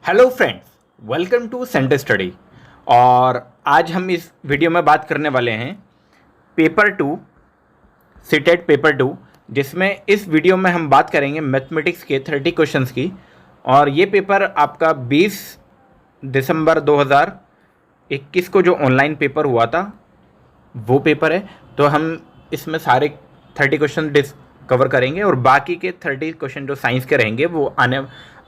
Hello friends, welcome to centre study. और आज हम इस वीडियो में बात करने वाले हैं पेपर 2, सीटेट पेपर 2, जिसमें इस वीडियो में हम बात करेंगे मैथमेटिक्स के 30 क्वेश्चंस की। और ये पेपर आपका 20 दिसंबर 2021 को जो ऑनलाइन पेपर हुआ था वो पेपर है। तो हम इसमें सारे 30 क्वेश्चन कवर करेंगे और बाकी के 30 क्वेश्चन जो साइंस के रहेंगे वो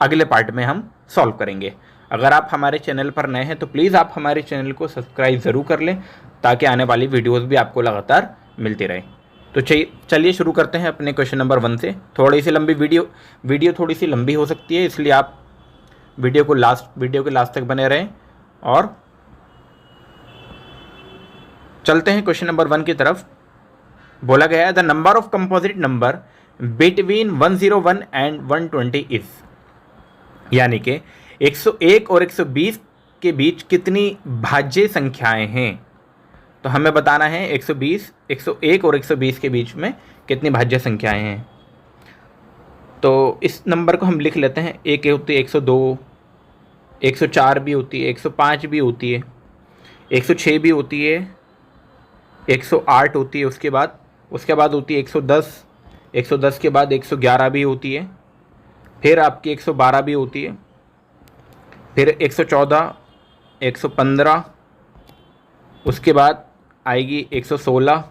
अगले पार्ट में हम सॉल्व करेंगे। अगर आप हमारे चैनल पर नए हैं तो प्लीज़ आप हमारे चैनल को सब्सक्राइब ज़रूर कर लें ताकि आने वाली वीडियोस भी आपको लगातार मिलती रहे। तो चलिए शुरू करते हैं अपने क्वेश्चन नंबर 1 से। थोड़ी सी लंबी वीडियो थोड़ी सी लंबी हो सकती है, इसलिए आप वीडियो के लास्ट तक बने रहें। और चलते हैं क्वेश्चन नंबर 1 की तरफ। बोला गया है the number of composite number between 101 and 120 is, यानी कि 101 और 120 के बीच कितनी भाज्य संख्याएं हैं। तो हमें बताना है 101 और 120 के बीच में कितनी भाज्य संख्याएं हैं। तो इस नंबर को हम लिख लेते हैं। एक होती है 102, 104 भी होती है, 105 भी होती है, 106 भी होती है, 108 होती है, उसके बाद होती है 110, 110 के बाद 111 भी होती है, फिर आपकी 112 भी होती है, फिर 114, 115, उसके बाद आएगी 116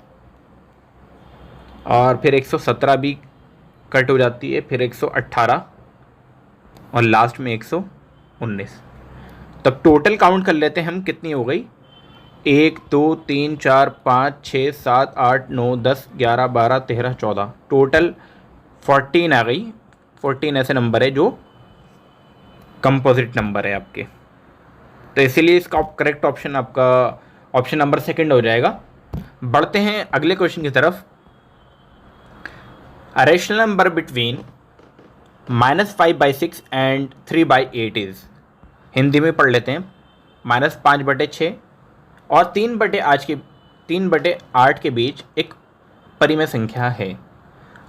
और फिर 117 भी कट हो जाती है, फिर 118 और लास्ट में 119। तब टोटल काउंट कर लेते हैं हम कितनी हो गई। 1 2 3 4 5 6 7 8 9 10 11 12 13 14, टोटल 14 आ गई। 14 ऐसे नंबर है जो कंपोजिट नंबर है आपके। तो इसीलिए इसका करेक्ट ऑप्शन आपका ऑप्शन नंबर 2 हो जाएगा। बढ़ते हैं अगले क्वेश्चन की तरफ। A rational number between -5/6 and 3/8 is, Hindi में पढ़ लेते हैं। -5/6 और 3/8 के बीच एक परिमेय संख्या है।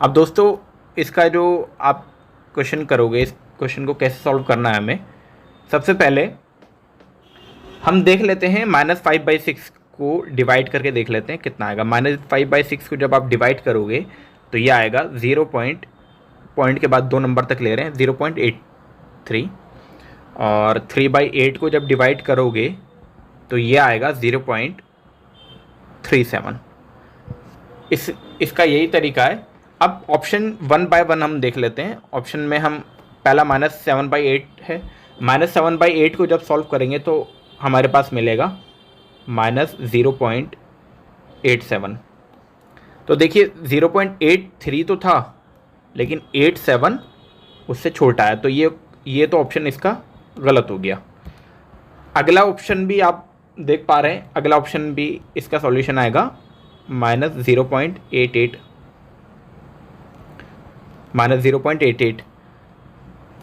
अब दोस्तों इसका जो आप क्वेश्चन करोगे, इस क्वेश्चन को कैसे सॉल्व करना है हमें, सबसे पहले हम देख लेते हैं -5/6 को डिवाइड करके देख लेते हैं कितना आएगा। -5/6 को जब आप डिवाइड करोगे तो ये आएगा 0 पॉइंट के बाद 2 नंबर तक ले रहे हैं 0.83, और 3/8 को जब डिवाइड करोगे तो ये आएगा 0.37। इसका यही तरीका है। अब ऑप्शन 1 बाय 1 हम देख लेते हैं। ऑप्शन में हम पहला -7/8 है। -7/8 को जब सॉल्व करेंगे तो हमारे पास मिलेगा -0.87। तो देखिए 0.83 तो था लेकिन 87 उससे छोटा है, तो ये तो ऑप्शन इसका गलत हो गया। अगला ऑप्शन भी आप देख पा रहे हैं, अगला ऑप्शन भी इसका सॉल्यूशन आएगा -0.88,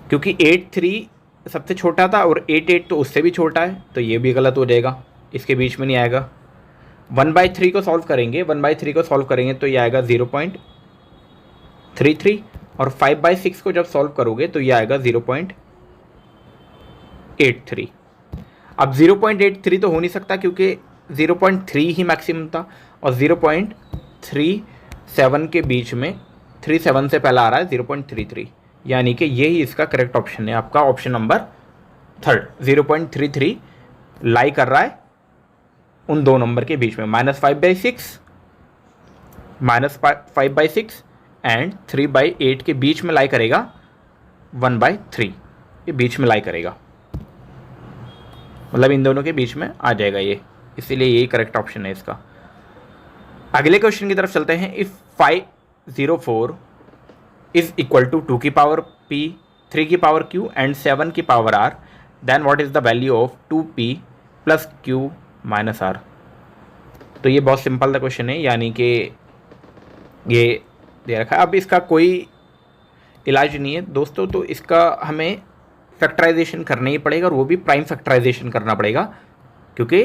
क्योंकि 83 सबसे छोटा था और 88 तो उससे भी छोटा है, तो ये भी गलत हो जाएगा, इसके बीच में नहीं आएगा। 1/3 को सॉल्व करेंगे, 1/3 को सॉल्व करेंगे तो ये आएगा 0.33, और 5/6 को जब सॉल्व करोगे तो ये आएगा 0.83। अब 0.83 तो हो नहीं सकता क्योंकि 0.3 ही मैक्सिमम था, और 0.37 के बीच में 37 से पहला आ रहा है 0.33, यानी कि यही इसका करेक्ट ऑप्शन है आपका ऑप्शन नंबर 3। 0.33 लाई कर रहा है उन दो नंबर के बीच में, -5/6 एंड 3/8 के बीच में लाई करेगा, 1/3 के बीच में लाई करेगा, मतलब इन दोनों के बीच में आ जाएगा ये, इसीलिए यही करेक्ट ऑप्शन है इसका। अगले क्वेश्चन की तरफ चलते हैं। इफ़ 504 इज इक्वल टू 2 की पावर p, 3 की पावर q एंड 7 की power r, then what is the value of 2p plus q minus r। तो ये बहुत सिंपल सा क्वेश्चन है, यानी कि ये दे रखा है। अब इसका कोई इलाज नहीं है दोस्तों, तो इसका हमें फैक्टराइजेशन करना ही पड़ेगा, और वो भी प्राइम फैक्टराइजेशन करना पड़ेगा, क्योंकि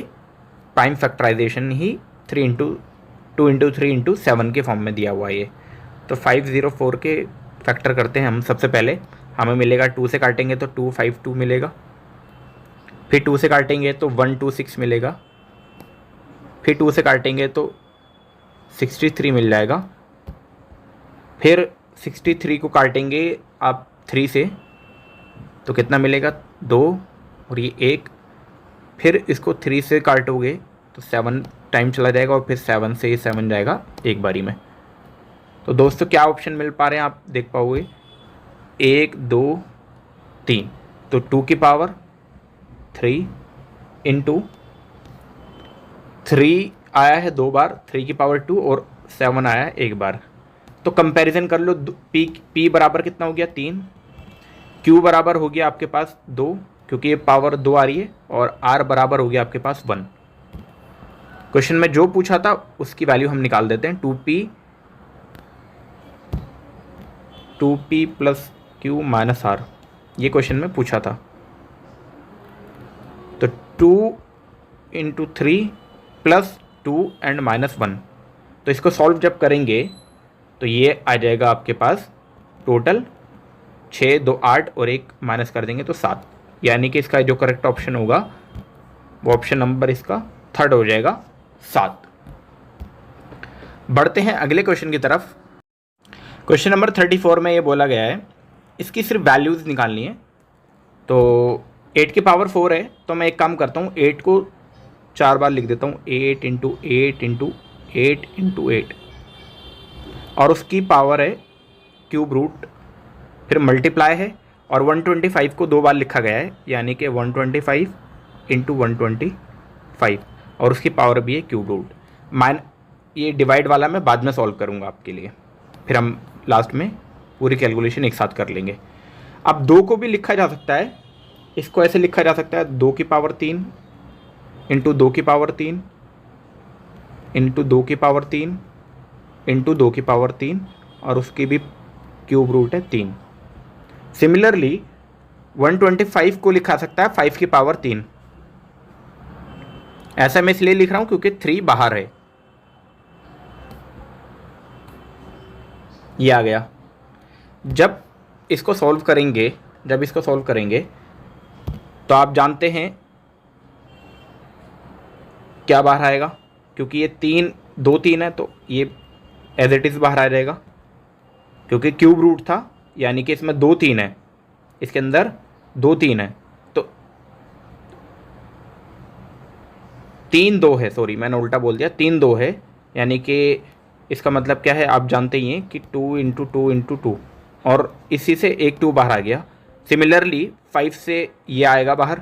प्राइम फैक्टराइजेशन ही 3 × 2 × 3 × 7 के फॉर्म में दिया हुआ है ये। तो 504 के फैक्टर करते हैं हम। सबसे पहले हमें मिलेगा 2 से काटेंगे तो 252 मिलेगा, फिर 2 से काटेंगे तो 126 मिलेगा, फिर 2 से काटेंगे तो 63 मिल जाएगा, फिर 63 को काटेंगे आप 3 से तो कितना मिलेगा 2 और ये 1, फिर इसको 3 से काटोगे तो 7 टाइम चला जाएगा और फिर 7 से 7 जाएगा एक बारी में। तो दोस्तों क्या ऑप्शन मिल पा रहे हैं आप देख पाओगे, 1 2 3, तो 2 की पावर 3 इंटू 3 आया है 2 बार, 3 की पावर 2 और 7 आया है एक बार। तो कंपैरिजन कर लो, P बराबर कितना हो गया 3, Q बराबर हो गया आपके पास 2 क्योंकि ये पावर 2 आ रही है, और R बराबर हो गया आपके पास 1। क्वेश्चन में जो पूछा था उसकी वैल्यू हम निकाल देते हैं, 2P plus Q minus R, ये क्वेश्चन में पूछा था। तो 2 इंटू 3 प्लस 2 एंड माइनस 1, तो इसको सॉल्व जब करेंगे तो ये आ जाएगा आपके पास टोटल 6 2 8 और 1 माइनस कर देंगे तो 7, यानी कि इसका जो करेक्ट ऑप्शन होगा वो ऑप्शन नंबर इसका थर्ड हो जाएगा 7। बढ़ते हैं अगले क्वेश्चन की तरफ। क्वेश्चन नंबर 34 में ये बोला गया है, इसकी सिर्फ वैल्यूज़ निकालनी है। तो 8 की पावर 4 है, तो मैं एक काम करता हूँ 8 को 4 बार लिख देता हूँ, 8 इंटू 8 इंटू 8 इंटू 8, और उसकी पावर है क्यूब रूट, फिर मल्टीप्लाई है, और 125 को 2 बार लिखा गया है, यानी कि 125 इंटू 125, और उसकी पावर भी है क्यूब रूट। ये डिवाइड वाला मैं बाद में सॉल्व करूँगा आपके लिए, फिर हम लास्ट में पूरी कैलकुलेशन एक साथ कर लेंगे। अब 2 को भी लिखा जा सकता है, इसको ऐसे लिखा जा सकता है 2 की पावर 3 इंटू 2 की पावर 3 इंटू 2 की पावर 3 इंटू 2 की पावर 3, और उसकी भी क्यूब रूट है 3। सिमिलरली 125 को लिखा सकता है 5 की पावर 3, ऐसा मैं इसलिए लिख रहा हूं क्योंकि 3 बाहर है, ये आ गया। जब इसको सॉल्व करेंगे तो आप जानते हैं क्या बाहर आएगा, क्योंकि ये 3 है तो ये एज इट इज़ बाहर आ जाएगा, क्योंकि क्यूब रूट था, यानी कि इसमें 2 3 है, इसके अंदर 2 3 है, तो 3 2 है, सॉरी मैंने उल्टा बोल दिया, 3 2 है, यानी कि इसका मतलब क्या है आप जानते ही हैं कि 2 इंटू 2 इंटू 2, और इसी से एक 2 बाहर आ गया। सिमिलरली 5 से ये आएगा बाहर,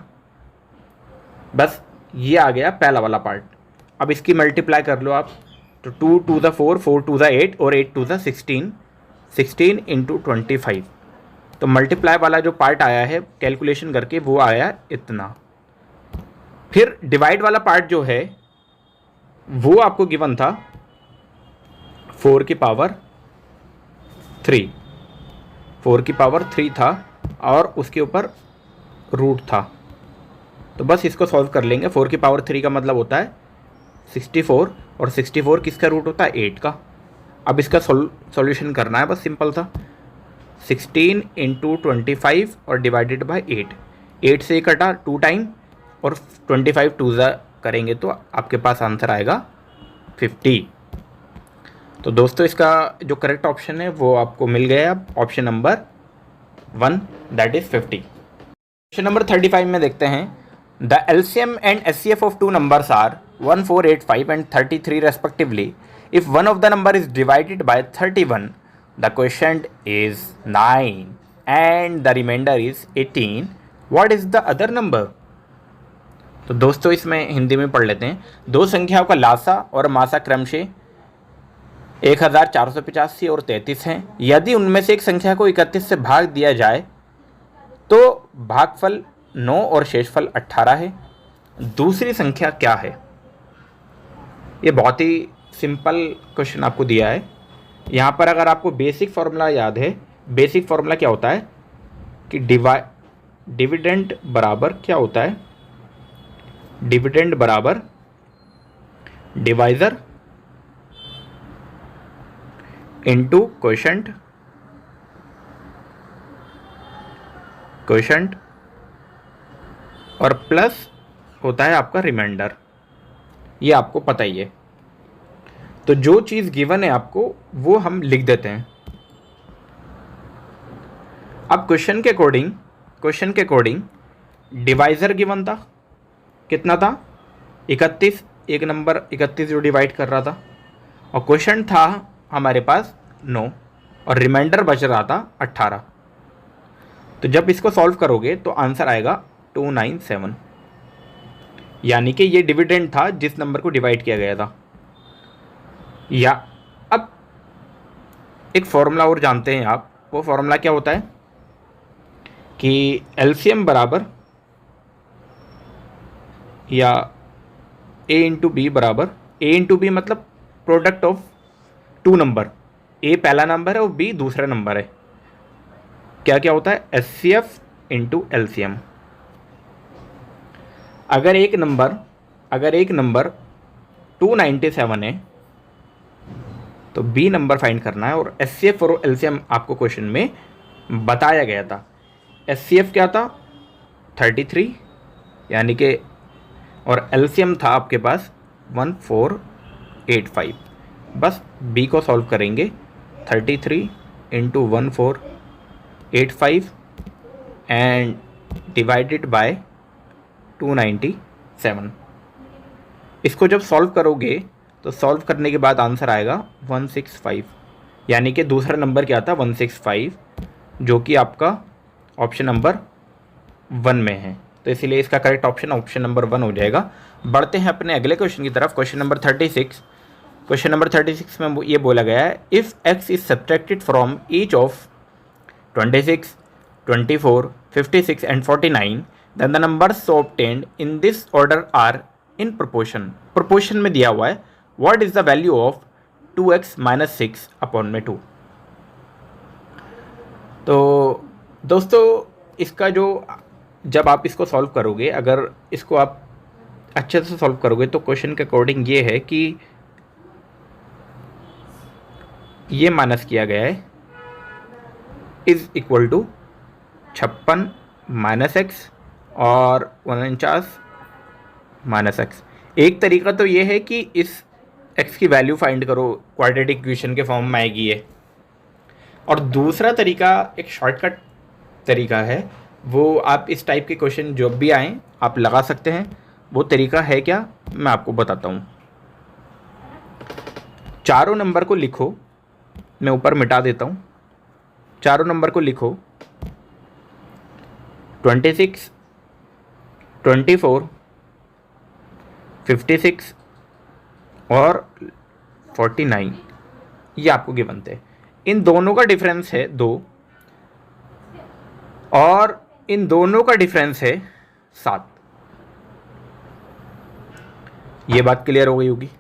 बस ये आ गया पहला वाला पार्ट। अब इसकी मल्टीप्लाई कर लो आप, तो 2 टू द 4, 4 टू द 8 और 8 टू द 16, 16 इंटू 25, तो मल्टीप्लाई वाला जो पार्ट आया है कैलकुलेशन करके वो आया इतना। फिर डिवाइड वाला पार्ट जो है वो आपको गिवन था 4 की पावर 3, 4 की पावर 3 था, और उसके ऊपर रूट था, तो बस इसको सॉल्व कर लेंगे। 4 की पावर 3 का मतलब होता है 64, और 64 किसका रूट होता है 8 का। अब इसका सॉल्यूशन करना है, बस सिंपल था, 16 इंटू 25 और डिवाइडेड बाय 8, 8 से कटा 2 टाइम, और 25 2 करेंगे तो आपके पास आंसर आएगा 50। तो दोस्तों इसका जो करेक्ट ऑप्शन है वो आपको मिल गया, option number 1, that is 50। Question number 35 में देखते हैं, the LCM and HCF of 2 numbers are 1485 and 33 respectively. If one of the number is divided by 31, the quotient is 9 and the remainder is 18. What is the other number? तो दोस्तों इसमें हिंदी में पढ़ लेते हैं। दो संख्याओं का लासा और मासा क्रमशः 1485 और 33 हैं। यदि उनमें से एक संख्या को 31 से भाग दिया जाए तो भागफल 9 और शेषफल 18 है। दूसरी संख्या क्या है? ये बहुत ही सिंपल क्वेश्चन आपको दिया है। यहाँ पर अगर आपको बेसिक फॉर्मूला याद है, बेसिक फॉर्मूला क्या होता है कि डिविडेंड बराबर क्या होता है, डिविडेंड बराबर डिवाइजर इनटू क्वोशंट, और प्लस होता है आपका रिमाइंडर, ये आपको पता ही है। तो जो चीज़ गिवन है आपको वो हम लिख देते हैं। अब क्वेश्चन के अकॉर्डिंग डिवाइज़र गिवन था, कितना था 31, एक नंबर 31 जो डिवाइड कर रहा था, और क्वेश्चन था हमारे पास 9 और रिमाइंडर बच रहा था 18। तो जब इसको सॉल्व करोगे तो आंसर आएगा 297, यानी कि ये डिविडेंड था जिस नंबर को डिवाइड किया गया था। या अब एक फॉर्मूला और जानते हैं आप, वो फॉर्मूला क्या होता है कि एलसीएम बराबर या ए इंटू बी बराबर, ए इंटू बी मतलब प्रोडक्ट ऑफ टू नंबर, ए पहला नंबर है और बी दूसरा नंबर है। क्या क्या होता है, H C F into L C M. अगर एक नंबर 297 है तो बी नंबर फाइंड करना है, और एच सी एफ और एल सी एम आपको क्वेश्चन में बताया गया था। एच सी एफ क्या था 33, यानी कि, और एल सी एम था आपके पास 1485। बस बी को सॉल्व करेंगे, 33 इंटू 1485 एंड डिवाइडेड बाय 297। इसको जब सॉल्व करोगे तो सॉल्व करने के बाद आंसर आएगा 165, यानी कि दूसरा नंबर क्या था 165, जो कि आपका ऑप्शन नंबर 1 में है। तो इसीलिए इसका करेक्ट ऑप्शन ऑप्शन नंबर 1 हो जाएगा। बढ़ते हैं अपने अगले क्वेश्चन की तरफ, क्वेश्चन नंबर 36। क्वेश्चन नंबर 36 में ये बोला गया है, if X is subtracted from each of 26, 24, 56 and 49 then the numbers obtained in this order are in proportion. Proportion में दिया हुआ है what is the value of 2x - 6 upon में 2। तो दोस्तों इसका जो, जब आप इसको सॉल्व करोगे, अगर इसको आप अच्छे से सॉल्व करोगे तो क्वेश्चन के अकॉर्डिंग ये है कि ये माइनस किया गया है इज इक्वल टू 56 - x और 49 - x। एक तरीका तो ये है कि इस x की वैल्यू फाइंड करो, क्वाड्रेटिक इक्वेशन के फॉर्म में आएगी ये। और दूसरा तरीका एक शॉर्टकट तरीका है, वो आप इस टाइप के क्वेश्चन जो भी आएँ आप लगा सकते हैं। वो तरीका है क्या, मैं आपको बताता हूँ। चारों नंबर को लिखो, मैं ऊपर मिटा देता हूँ। चारों नंबर को लिखो 26, 24, 56 और 49, ये आपको गिवन थे। इन दोनों का डिफरेंस है 2 और इन दोनों का डिफरेंस है 7। ये बात क्लियर हो गई होगी।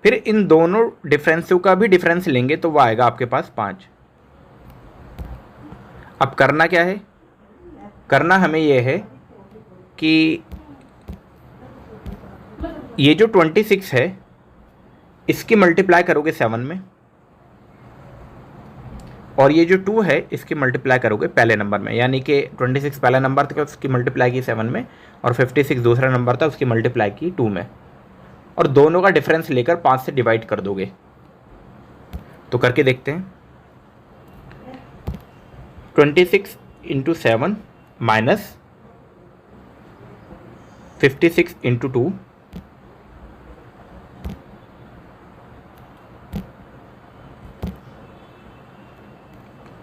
फिर इन दोनों डिफरेंसों का भी डिफरेंस लेंगे तो वो आएगा आपके पास 5। अब करना क्या है, करना हमें ये है कि ये जो 26 है इसकी मल्टीप्लाई करोगे 7 में, और ये जो 2 है इसकी मल्टीप्लाई करोगे पहले नंबर में, यानी कि 26 पहला नंबर था उसकी मल्टीप्लाई की 7 में, और 56 दूसरा नंबर था उसकी मल्टीप्लाई की 2 में, और दोनों का डिफरेंस लेकर 5 से डिवाइड कर दोगे। तो करके देखते हैं। 26 into 7 minus 56 into 2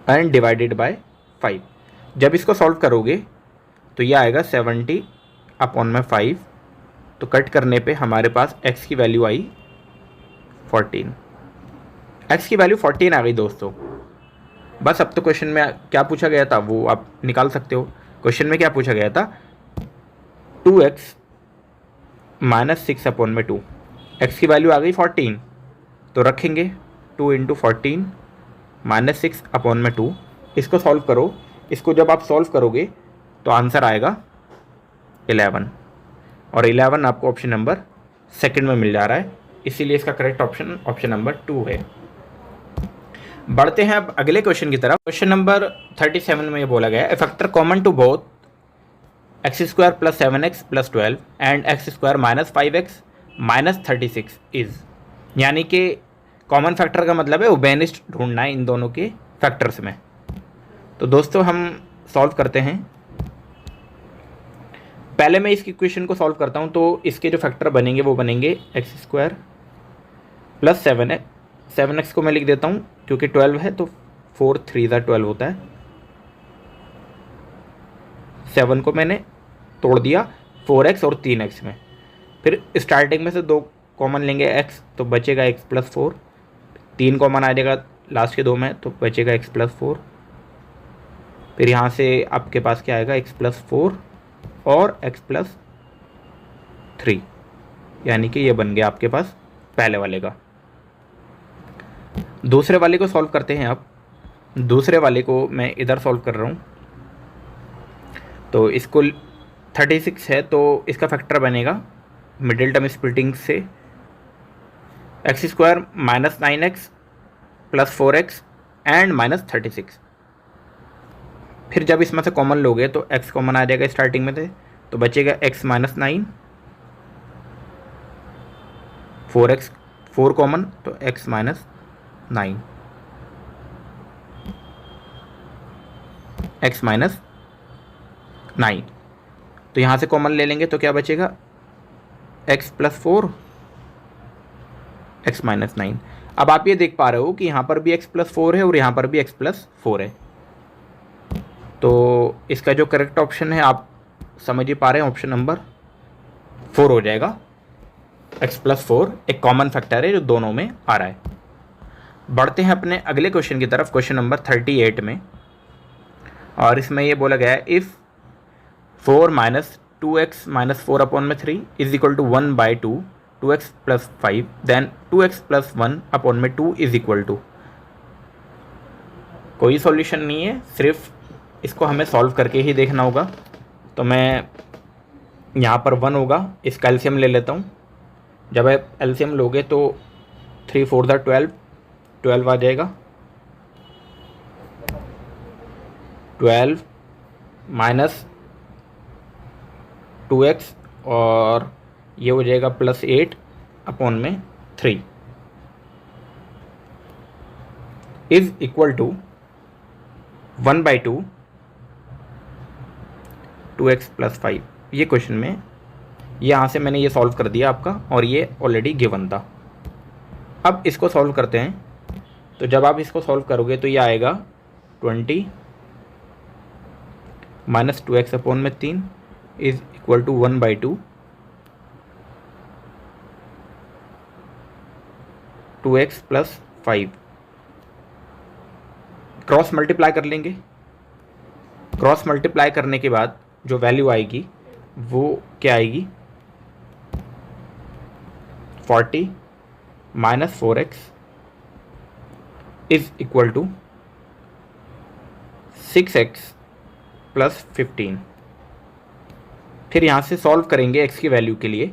and divided by 5। जब इसको सॉल्व करोगे तो ये आएगा 70 अपॉन में 5। तो कट करने पे हमारे पास x की वैल्यू आई 14। x की वैल्यू 14 आ गई दोस्तों। बस अब तो क्वेश्चन में क्या पूछा गया था वो आप निकाल सकते हो। क्वेश्चन में क्या पूछा गया था, 2x - 6 अपॉन में 2। x की वैल्यू आ गई 14, तो रखेंगे 2 इंटू 14 - 6 अपॉन में 2। इसको सॉल्व करो। इसको जब आप सॉल्व करोगे तो आंसर आएगा 11, और 11 आपको ऑप्शन नंबर 2 में मिल जा रहा है, इसीलिए इसका करेक्ट ऑप्शन ऑप्शन नंबर 2 है। बढ़ते हैं अब अगले क्वेश्चन की तरफ। क्वेश्चन नंबर 37 में ये बोला गया है, a factor common to both x square plus 7x plus 12 and x square minus 5x minus 36 is, यानी कि कॉमन फैक्टर का मतलब है उभयनिष्ठ ढूंढना है इन दोनों के फैक्टर्स में। तो दोस्तों हम सॉल्व करते हैं। पहले मैं इसकी इक्वेशन को सॉल्व करता हूँ। तो इसके जो फैक्टर बनेंगे वो बनेंगे एक्स स्क्वायर प्लस 7x को मैं लिख देता हूँ क्योंकि 12 है तो 4 3 12 होता है। 7 को मैंने तोड़ दिया 4x और 3x में, फिर स्टार्टिंग में से 2 कॉमन लेंगे x तो बचेगा x प्लस 4, 3 कॉमन आ जाएगा लास्ट के 2 में तो बचेगा x प्लस 4, फिर यहाँ से आपके पास क्या आएगा x प्लस 4 और x प्लस 3, यानी कि ये बन गया आपके पास पहले वाले का। दूसरे वाले को सॉल्व करते हैं। अब दूसरे वाले को मैं इधर सॉल्व कर रहा हूँ। तो इसको 36 है तो इसका फैक्टर बनेगा मिडिल टर्म स्प्लिटिंग से x square minus 9x plus 4x and minus 36। फिर जब इसमें से कॉमन लोगे तो x कॉमन आ जाएगा स्टार्टिंग में से तो बचेगा x माइनस 9, 4x 4 कॉमन तो x माइनस 9, x माइनस 9। तो यहाँ से कॉमन ले लेंगे तो क्या बचेगा x प्लस 4 x माइनस 9। अब आप ये देख पा रहे हो कि यहाँ पर भी x प्लस 4 है और यहाँ पर भी x प्लस 4 है। तो इसका जो करेक्ट ऑप्शन है आप समझ ही पा रहे हैं, ऑप्शन नंबर 4 हो जाएगा। x प्लस 4 एक कॉमन फैक्टर है जो दोनों में आ रहा है। बढ़ते हैं अपने अगले क्वेश्चन की तरफ, क्वेश्चन नंबर 38 में। और इसमें ये बोला गया है if 4 minus 2x minus 4 upon में 3 is equal to 1/2 2x plus 5 then 2x plus 1 upon में 2 इज इक्वल टू। कोई सॉल्यूशन नहीं है, सिर्फ इसको हमें सॉल्व करके ही देखना होगा। तो मैं यहाँ पर 1 होगा, इसका एलसीएम ले लेता हूँ। जब आप एलसीएम लोगे तो 3 4 12 12 आ जाएगा। 12 माइनस 2x और ये हो जाएगा प्लस 8 अपॉन में 3 is equal to 1/2 2x plus 5। ये क्वेश्चन में यहाँ से मैंने ये सॉल्व कर दिया आपका और ये ऑलरेडी गिवन था। अब इसको सॉल्व करते हैं। तो जब आप इसको सॉल्व करोगे तो ये आएगा 20 माइनस 2x अपॉन में 3 is equal to 1/2 2x plus 5। Cross multiply कर लेंगे। क्रॉस मल्टीप्लाई करने के बाद जो वैल्यू आएगी वो क्या आएगी 40 minus 4x is equal to 6x plus 15। फिर यहाँ से सॉल्व करेंगे x की वैल्यू के लिए।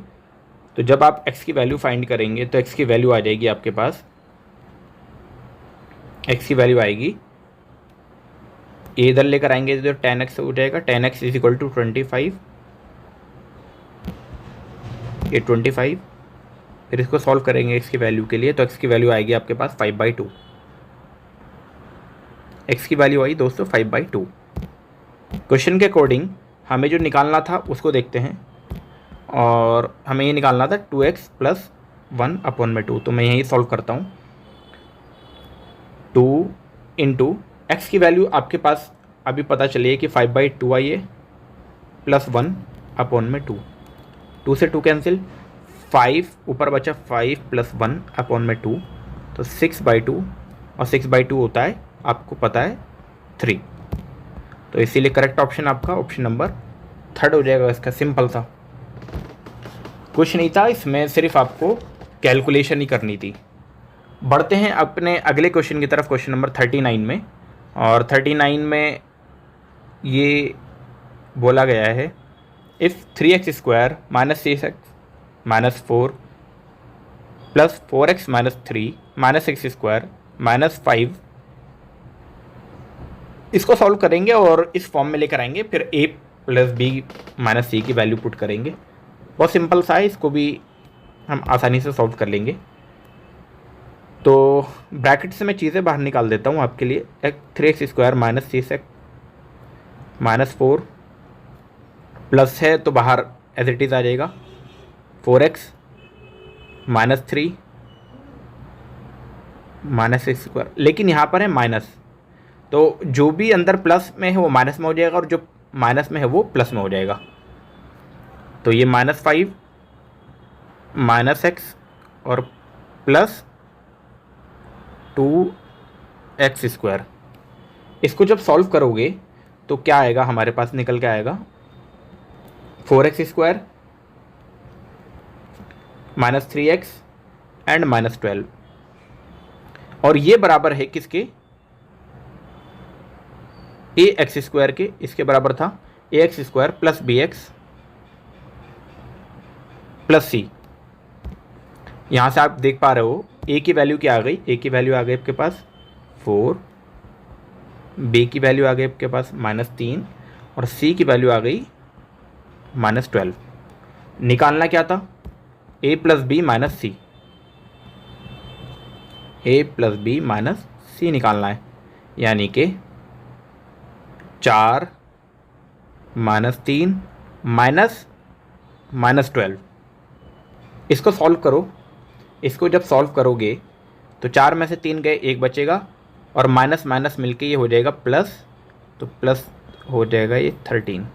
तो जब आप x की वैल्यू फाइंड करेंगे तो x की वैल्यू आ जाएगी आपके पास, x की वैल्यू आएगी, ये इधर लेकर आएंगे तो 10x हो जाएगा। 10x इज इक्वल टू 25, ये 25। फिर इसको सॉल्व करेंगे x की वैल्यू के लिए तो x की वैल्यू आएगी आपके पास 5/2। x की वैल्यू आई दोस्तों 5/2। क्वेश्चन के अकॉर्डिंग हमें जो निकालना था उसको देखते हैं। और हमें ये निकालना था 2x प्लस 1 अपॉन में 2। तो मैं यही सॉल्व करता हूँ। 2 इंटू एक्स की वैल्यू आपके पास अभी पता चलिए कि 5/2 आई है प्लस 1 अपॉन में 2। 2 से 2 कैंसिल, 5 ऊपर बचा 5 प्लस 1 अपॉन में 2 तो 6/2 और 6/2 होता है आपको पता है 3। तो इसीलिए करेक्ट ऑप्शन आपका ऑप्शन नंबर 3 हो जाएगा। इसका सिंपल था, कुछ नहीं था इसमें, सिर्फ आपको कैलकुलेशन ही करनी थी। बढ़ते हैं अपने अगले क्वेश्चन की तरफ, क्वेश्चन नंबर 39 में। और 39 में ये बोला गया है if 3x square minus 6x minus 4 plus 4x minus 3 minus x square minus 5, इसको सॉल्व करेंगे और इस फॉर्म में लेकर आएंगे। फिर a प्लस बी माइनस सी की वैल्यू पुट करेंगे। बहुत सिंपल सा है, इसको भी हम आसानी से सॉल्व कर लेंगे। तो ब्रैकेट से मैं चीज़ें बाहर निकाल देता हूँ आपके लिए। 3x² माइनस 6x -4 प्लस है तो बाहर एज इट इज़ आ जाएगा 4x -3 -6²। लेकिन यहाँ पर है माइनस, तो जो भी अंदर प्लस में है वो माइनस में हो जाएगा और जो माइनस में है वो प्लस में हो जाएगा। तो ये -5 -x और प्लस 2x²। इसको जब सॉल्व करोगे तो क्या आएगा, हमारे पास निकल के आएगा 4x² -3x एंड -12। और ये बराबर है किसके, ax² के। इसके बराबर था ax² plus bx plus c। यहाँ से आप देख पा रहे हो a की वैल्यू क्या आ गई, a की वैल्यू आ गई आपके पास 4, b की वैल्यू आ गई आपके पास -3 और c की वैल्यू आ गई -12। निकालना क्या था, a plus B minus C, a plus B minus C निकालना है। यानी कि 4 -3 -12। इसको सॉल्व करो। इसको जब सॉल्व करोगे तो 4 में से 3 गए, 1 बचेगा और माइनस माइनस मिलके ये हो जाएगा प्लस, तो प्लस हो जाएगा ये 13।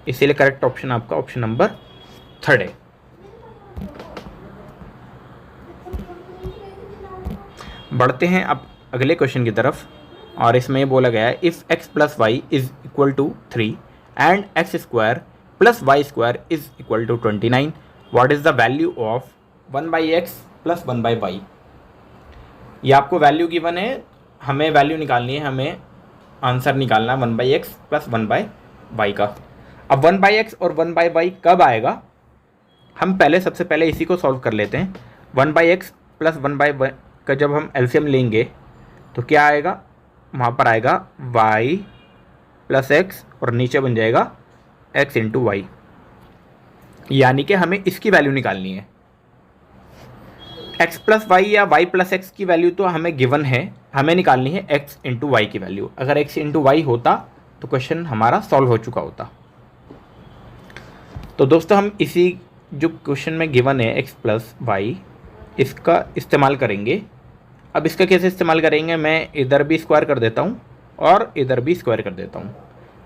इसीलिए करेक्ट ऑप्शन आपका ऑप्शन नंबर 3 है। बढ़ते हैं अब अगले क्वेश्चन की तरफ और इसमें ये बोला गया है if x plus Y is equal to 3 and x² plus y² is equal to 29, what is the value of 1/x plus 1/y। ये आपको वैल्यू गिवन है, हमें वैल्यू निकालनी है, हमें आंसर निकालना है 1/x प्लस 1/y का। अब 1/x और 1/y कब आएगा, हम पहले सबसे पहले इसी को सॉल्व कर लेते हैं। 1/x प्लस 1/y का जब हम एलसीएम लेंगे तो क्या आएगा, वहाँ पर आएगा y प्लस x और नीचे बन जाएगा x इंटू वाई। यानी कि हमें इसकी वैल्यू निकालनी है। x प्लस वाई या y प्लस एक्स की वैल्यू तो हमें गिवन है, हमें निकालनी है x इंटू वाई की वैल्यू। अगर x इंटू वाई होता तो क्वेश्चन हमारा सॉल्व हो चुका होता। तो दोस्तों हम इसी जो क्वेश्चन में गिवन है x प्लस वाई, इसका इस्तेमाल करेंगे। अब इसका कैसे इस्तेमाल करेंगे, मैं इधर भी स्क्वायर कर देता हूँ और इधर भी स्क्वायर कर देता हूँ।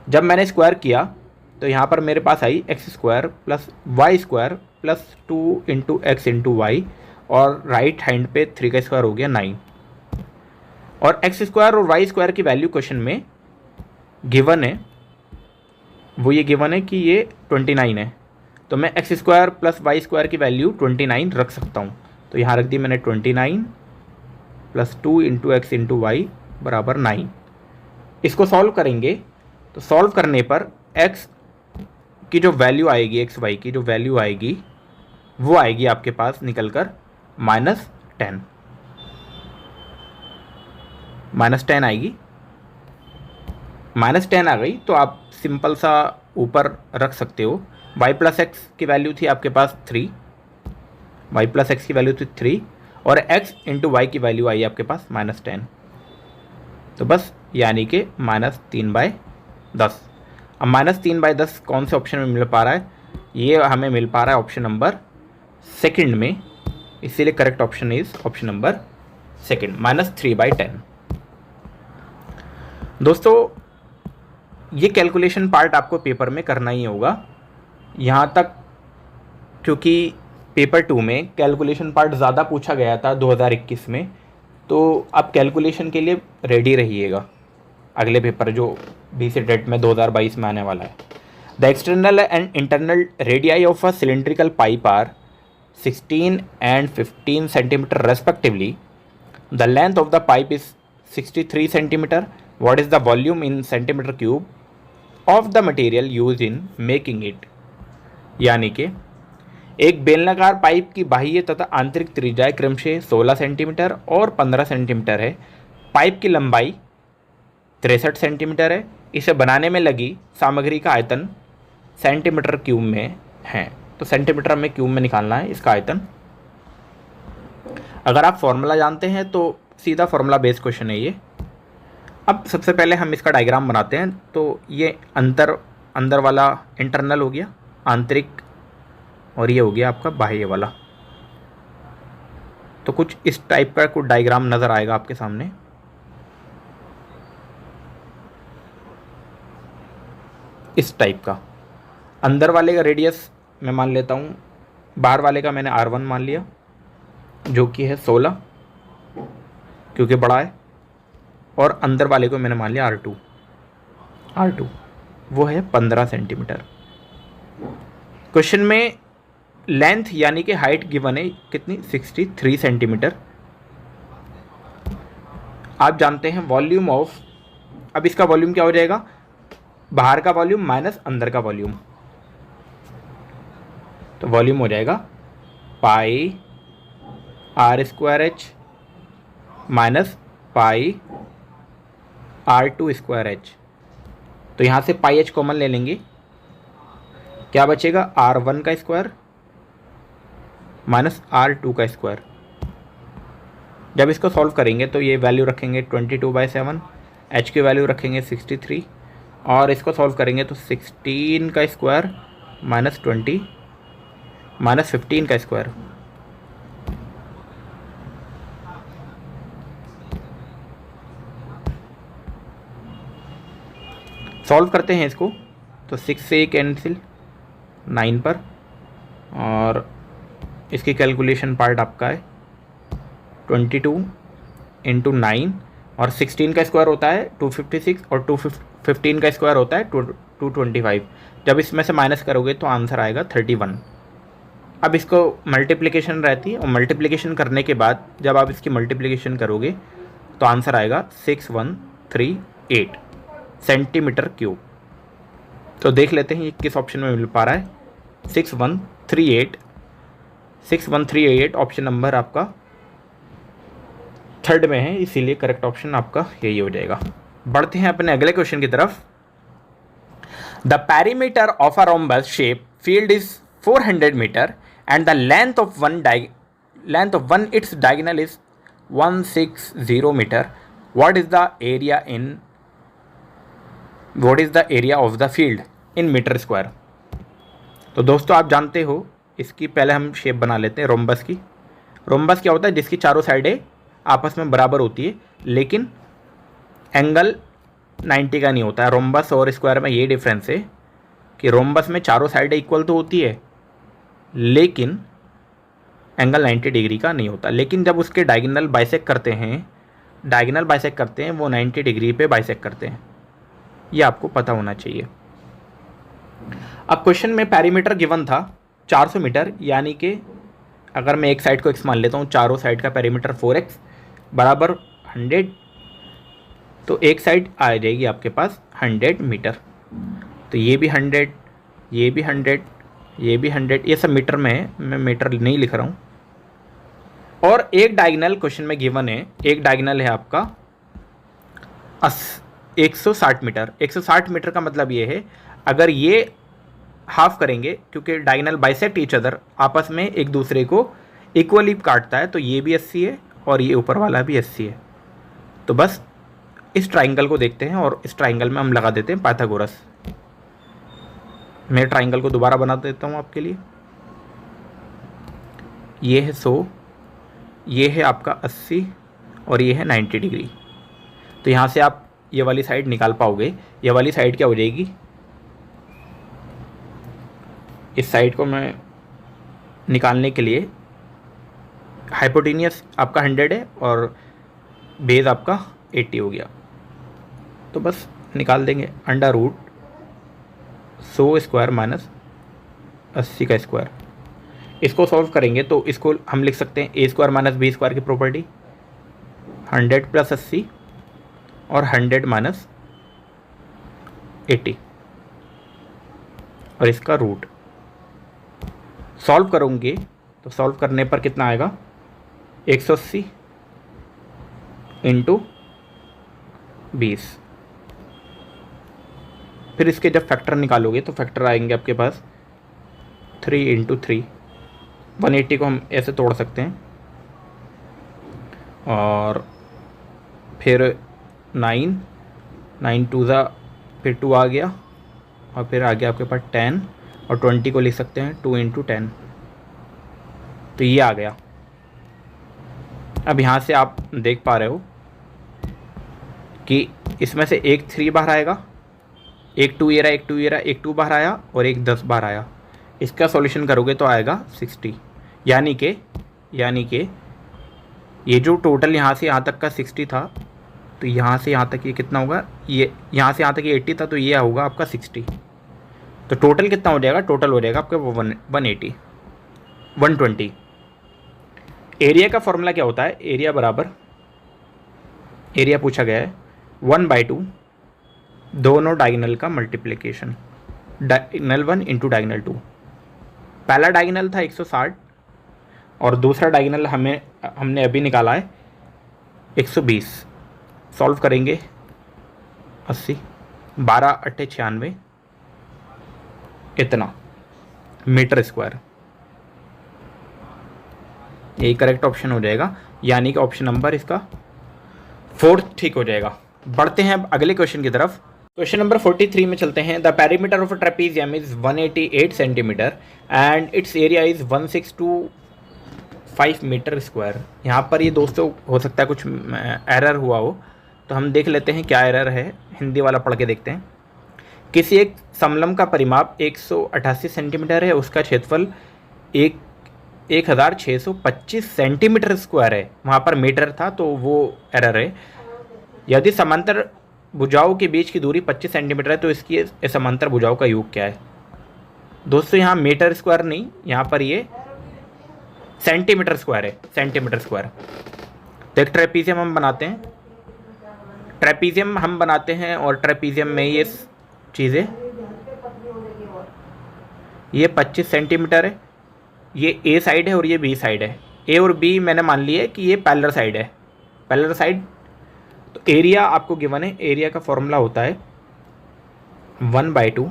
जब मैंने स्क्वायर किया तो यहाँ पर मेरे पास आई x² plus y² plus 2 into X into Y और राइट हैंड पे 3 का स्क्वायर हो गया 9। और x² और y² की वैल्यू क्वेश्चन में गिवन है, वो ये गिवन है कि ये 29 है। तो मैं x² प्लस y² की वैल्यू 29 रख सकता हूँ। तो यहाँ रख दी मैंने 29 plus 2 into X into Y बराबर 9। इसको सॉल्व करेंगे तो सॉल्व करने पर x की जो वैल्यू आएगी, एक्स वाई की जो वैल्यू आएगी वो आएगी आपके पास निकल कर -10 आएगी। -10 आ गई तो आप सिंपल सा ऊपर रख सकते हो। y प्लस एक्स की वैल्यू थी आपके पास 3, y प्लस एक्स की वैल्यू थी 3 और x इंटू वाई की वैल्यू आई आपके पास -10। तो बस यानी कि -3/10। अब -3/10 कौन से ऑप्शन में मिल पा रहा है, ये हमें मिल पा रहा है ऑप्शन नंबर 2 में। इसीलिए correct option is option number 2 -3/10। दोस्तों ये कैलकुलेशन पार्ट आपको पेपर में करना ही होगा यहाँ तक, क्योंकि पेपर 2 में कैलकुलेशन पार्ट ज़्यादा पूछा गया था 2021 में। तो आप कैलकुलेशन के लिए रेडी रहिएगा। अगले पेपर जो BCTET में 2022 में आने वाला है। The external and internal radii of a cylindrical pipe are 16 and 15 centimeter respectively. The length of the pipe is 63 centimeter. What is the volume in centimeter cube of the material used in making it? यानी कि एक बेलनाकार pipe की बाह्य तथा आंतरिक त्रिज्या क्रमशः 16 सेंटीमीटर और 15 सेंटीमीटर है। पाइप की लंबाई 63 सेंटीमीटर है। इसे बनाने में लगी सामग्री का आयतन सेंटीमीटर क्यूब में हैं। तो सेंटीमीटर में क्यूब में निकालना है इसका आयतन। अगर आप फॉर्मूला जानते हैं तो सीधा फॉर्मूला बेस्ड क्वेश्चन है ये। अब सबसे पहले हम इसका डायग्राम बनाते हैं। तो ये अंदर वाला इंटरनल हो गया, आंतरिक, और ये हो गया आपका बाह्य वाला। तो कुछ इस टाइप का कुछ डायग्राम नज़र आएगा आपके सामने। इस टाइप का अंदर वाले का रेडियस मैं मान लेता हूँ, बाहर वाले का मैंने R1 मान लिया जो कि है 16 क्योंकि बड़ा है, और अंदर वाले को मैंने मान लिया R2 वो है 15 सेंटीमीटर। क्वेश्चन में लेंथ यानी कि हाइट गिवन है कितनी, 63 सेंटीमीटर। आप जानते हैं वॉल्यूम ऑफ, अब इसका वॉल्यूम क्या हो जाएगा, बाहर का वॉल्यूम माइनस अंदर का वॉल्यूम। तो वॉल्यूम हो जाएगा पाई R² माइनस पाई R2²H। तो यहाँ से पाई H कॉमन ले लेंगे, क्या बचेगा, R1 का स्क्वायर माइनस R2 का स्क्वायर। जब इसको सॉल्व करेंगे तो ये वैल्यू रखेंगे 22/7, H की वैल्यू रखेंगे 63, और इसको सॉल्व करेंगे तो 16 का स्क्वायर माइनस 20 माइनस 15 का स्क्वायर। सॉल्व करते हैं इसको, तो 6 से कैंसिल 9 पर, और इसकी कैलकुलेशन पार्ट आपका है 22 × 9, और 16 का स्क्वायर होता है 256, और 215 का स्क्वायर होता है 225। जब इसमें से माइनस करोगे तो आंसर आएगा 31। अब इसको मल्टीप्लिकेशन रहती है, और मल्टीप्लिकेशन करने के बाद जब आप इसकी मल्टीप्लिकेशन करोगे तो आंसर आएगा 6138 सेंटीमीटर क्यूब। तो देख लेते हैं ये किस ऑप्शन में मिल पा रहा है, 6138 ऑप्शन नंबर आपका थर्ड में है, इसीलिए करेक्ट ऑप्शन आपका यही हो जाएगा। बढ़ते हैं अपने अगले क्वेश्चन की तरफ। The perimeter of a rhombus shape field is 400 metre and the length of one its diagonal is 160 metre. What is the area of the field in metre square. तो दोस्तों आप जानते हो, इसकी पहले हम शेप बना लेते हैं रोम्बस की। रोम्बस क्या होता है, जिसकी चारों साइडें आपस में बराबर होती है लेकिन एंगल 90 का नहीं होता है। रोम्बस और स्क्वायर में ये डिफरेंस है कि रोम्बस में चारों साइडें इक्वल तो होती है लेकिन एंगल 90 डिग्री का नहीं होता। लेकिन जब उसके डायगोनल बाइसेक्ट करते हैं वो 90 डिग्री पे बाइसेक्ट करते हैं, ये आपको पता होना चाहिए। अब क्वेश्चन में पेरीमीटर गिवन था 400 मीटर, यानी कि अगर मैं एक साइड को x मान लेता हूँ, चारों साइड का पेरीमीटर 4x बराबर 100, तो एक साइड आ जाएगी आपके पास 100 मीटर। तो ये भी 100, ये भी 100, ये भी 100, ये सब मीटर में है, मैं मीटर नहीं लिख रहा हूँ। और एक डायगोनल क्वेश्चन में गिवन है, एक डायगोनल है आपका 160 मीटर। 160 मीटर का मतलब ये है, अगर ये हाफ करेंगे क्योंकि डायगोनल बाइसेक्ट ईच अदर, आपस में एक दूसरे को इक्वली काटता है, तो ये भी 80 है और ये ऊपर वाला भी 80 है। तो बस इस ट्राइंगल को देखते हैं और इस ट्राइंगल में हम लगा देते हैं पाइथागोरस। मैं ट्राइंगल को दोबारा बना देता हूँ आपके लिए। ये है 100, ये है आपका 80 और ये है 90 डिग्री। तो यहाँ से आप ये वाली साइड निकाल पाओगे। ये वाली साइड क्या हो जाएगी, इस साइड को मैं निकालने के लिए, हाइपोटेनियस आपका 100 है और बेस आपका 80 हो गया, तो बस निकाल देंगे अंडर रूट 100 स्क्वायर माइनस 80 का स्क्वायर। इसको सॉल्व करेंगे तो इसको हम लिख सकते हैं a square minus B square की प्रॉपर्टी, 100 प्लस 80 और 100 माइनस 80 और इसका रूट। सॉल्व करूँगे तो सॉल्व करने पर कितना आएगा, 180 इंटू 20, फिर इसके जब फैक्टर निकालोगे तो फैक्टर आएंगे आपके पास 3 इंटू 3, 180 को हम ऐसे तोड़ सकते हैं, और फिर 9, 9 टू ज़ा, फिर 2 आ गया, और फिर आ गया आपके पास 10, और 20 को लिख सकते हैं 2 इंटू 10, तो ये आ गया। अब यहाँ से आप देख पा रहे हो कि इसमें से एक 3 बाहर आएगा, एक 2 ये रहा, एक 2 ये रहा, एक 2 बाहर आया, और एक 10 बाहर आया। इसका सॉल्यूशन करोगे तो आएगा 60, यानी कि ये जो टोटल यहाँ से यहाँ तक का 60 था, तो यहाँ से यहाँ तक ये कितना होगा, ये यहाँ से यहाँ तक ये 80 था, तो ये होगा आपका 60। तो टोटल कितना हो जाएगा, टोटल हो जाएगा आपका 180, 120। एरिया का फॉर्मूला क्या होता है, एरिया बराबर, एरिया पूछा गया है 1/2 दोनों डायगोनल का मल्टीप्लिकेशन, डायगोनल 1 इंटू डायगोनल 2। पहला डायगोनल था 160 और दूसरा डायगोनल हमने अभी निकाला है 120। सॉल्व करेंगे 80, 12 8 96, इतना मीटर स्क्वायर। यही करेक्ट ऑप्शन हो जाएगा, यानी कि ऑप्शन नंबर इसका 4 ठीक हो जाएगा। बढ़ते हैं अब अगले क्वेश्चन की तरफ। क्वेश्चन नंबर 43 में चलते हैं। The perimeter of a trapezium is 188 centimetre and its area is 1625 metre square. यहाँ पर ये दोस्तों हो सकता है कुछ एरर हुआ हो, तो हम देख लेते हैं क्या एरर है, हिंदी वाला पढ़ के देखते हैं। किसी एक समलंब का परिमाप 188 सेंटीमीटर है, उसका क्षेत्रफल 1625 सेंटीमीटर स्क्वायर है। वहाँ पर मीटर था तो वो एरर है। यदि समांतर भुजाओं के बीच की दूरी 25 सेंटीमीटर है तो इसकी समांतर भुजाओं का योग क्या है। दोस्तों यहाँ मीटर स्क्वायर नहीं, यहाँ पर ये सेंटीमीटर स्क्वायर है, सेंटीमीटर स्क्वायर। तो एक ट्रेपीजियम हम बनाते हैं, ट्रेपीजियम हम बनाते हैं और ट्रेपीजियम में ये चीज़ें, ये 25 सेंटीमीटर है, ये ए साइड है और ये बी साइड है। ए और बी मैंने मान लिया है कि ये पैरेलल साइड है, पैरेलल साइड। तो एरिया आपको गिवन है, एरिया का फॉर्मूला होता है 1/2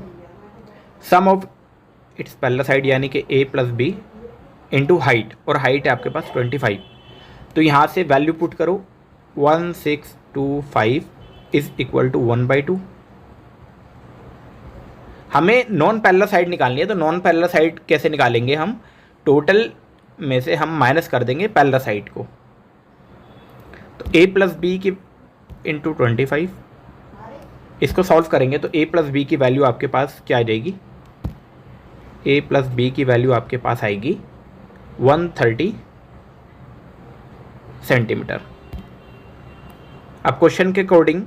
सम ऑफ इट्स पैरेलल साइड, यानी कि ए प्लस बी इंटू हाइट, और हाइट है आपके पास 25। तो यहाँ से वैल्यू पुट करो, 1625 इज इक्वल टू 1/2। हमें नॉन पैरेलल साइड निकालनी है, तो नॉन पैरेलल साइड कैसे निकालेंगे हम, टोटल में से हम माइनस कर देंगे पैरेलल साइड को। तो a प्लस बी की इंटू 25, इसको सॉल्व करेंगे तो a प्लस बी की वैल्यू आपके पास क्या आ जाएगी, a प्लस बी की वैल्यू आपके पास आएगी 130 सेंटीमीटर। अब क्वेश्चन के अकॉर्डिंग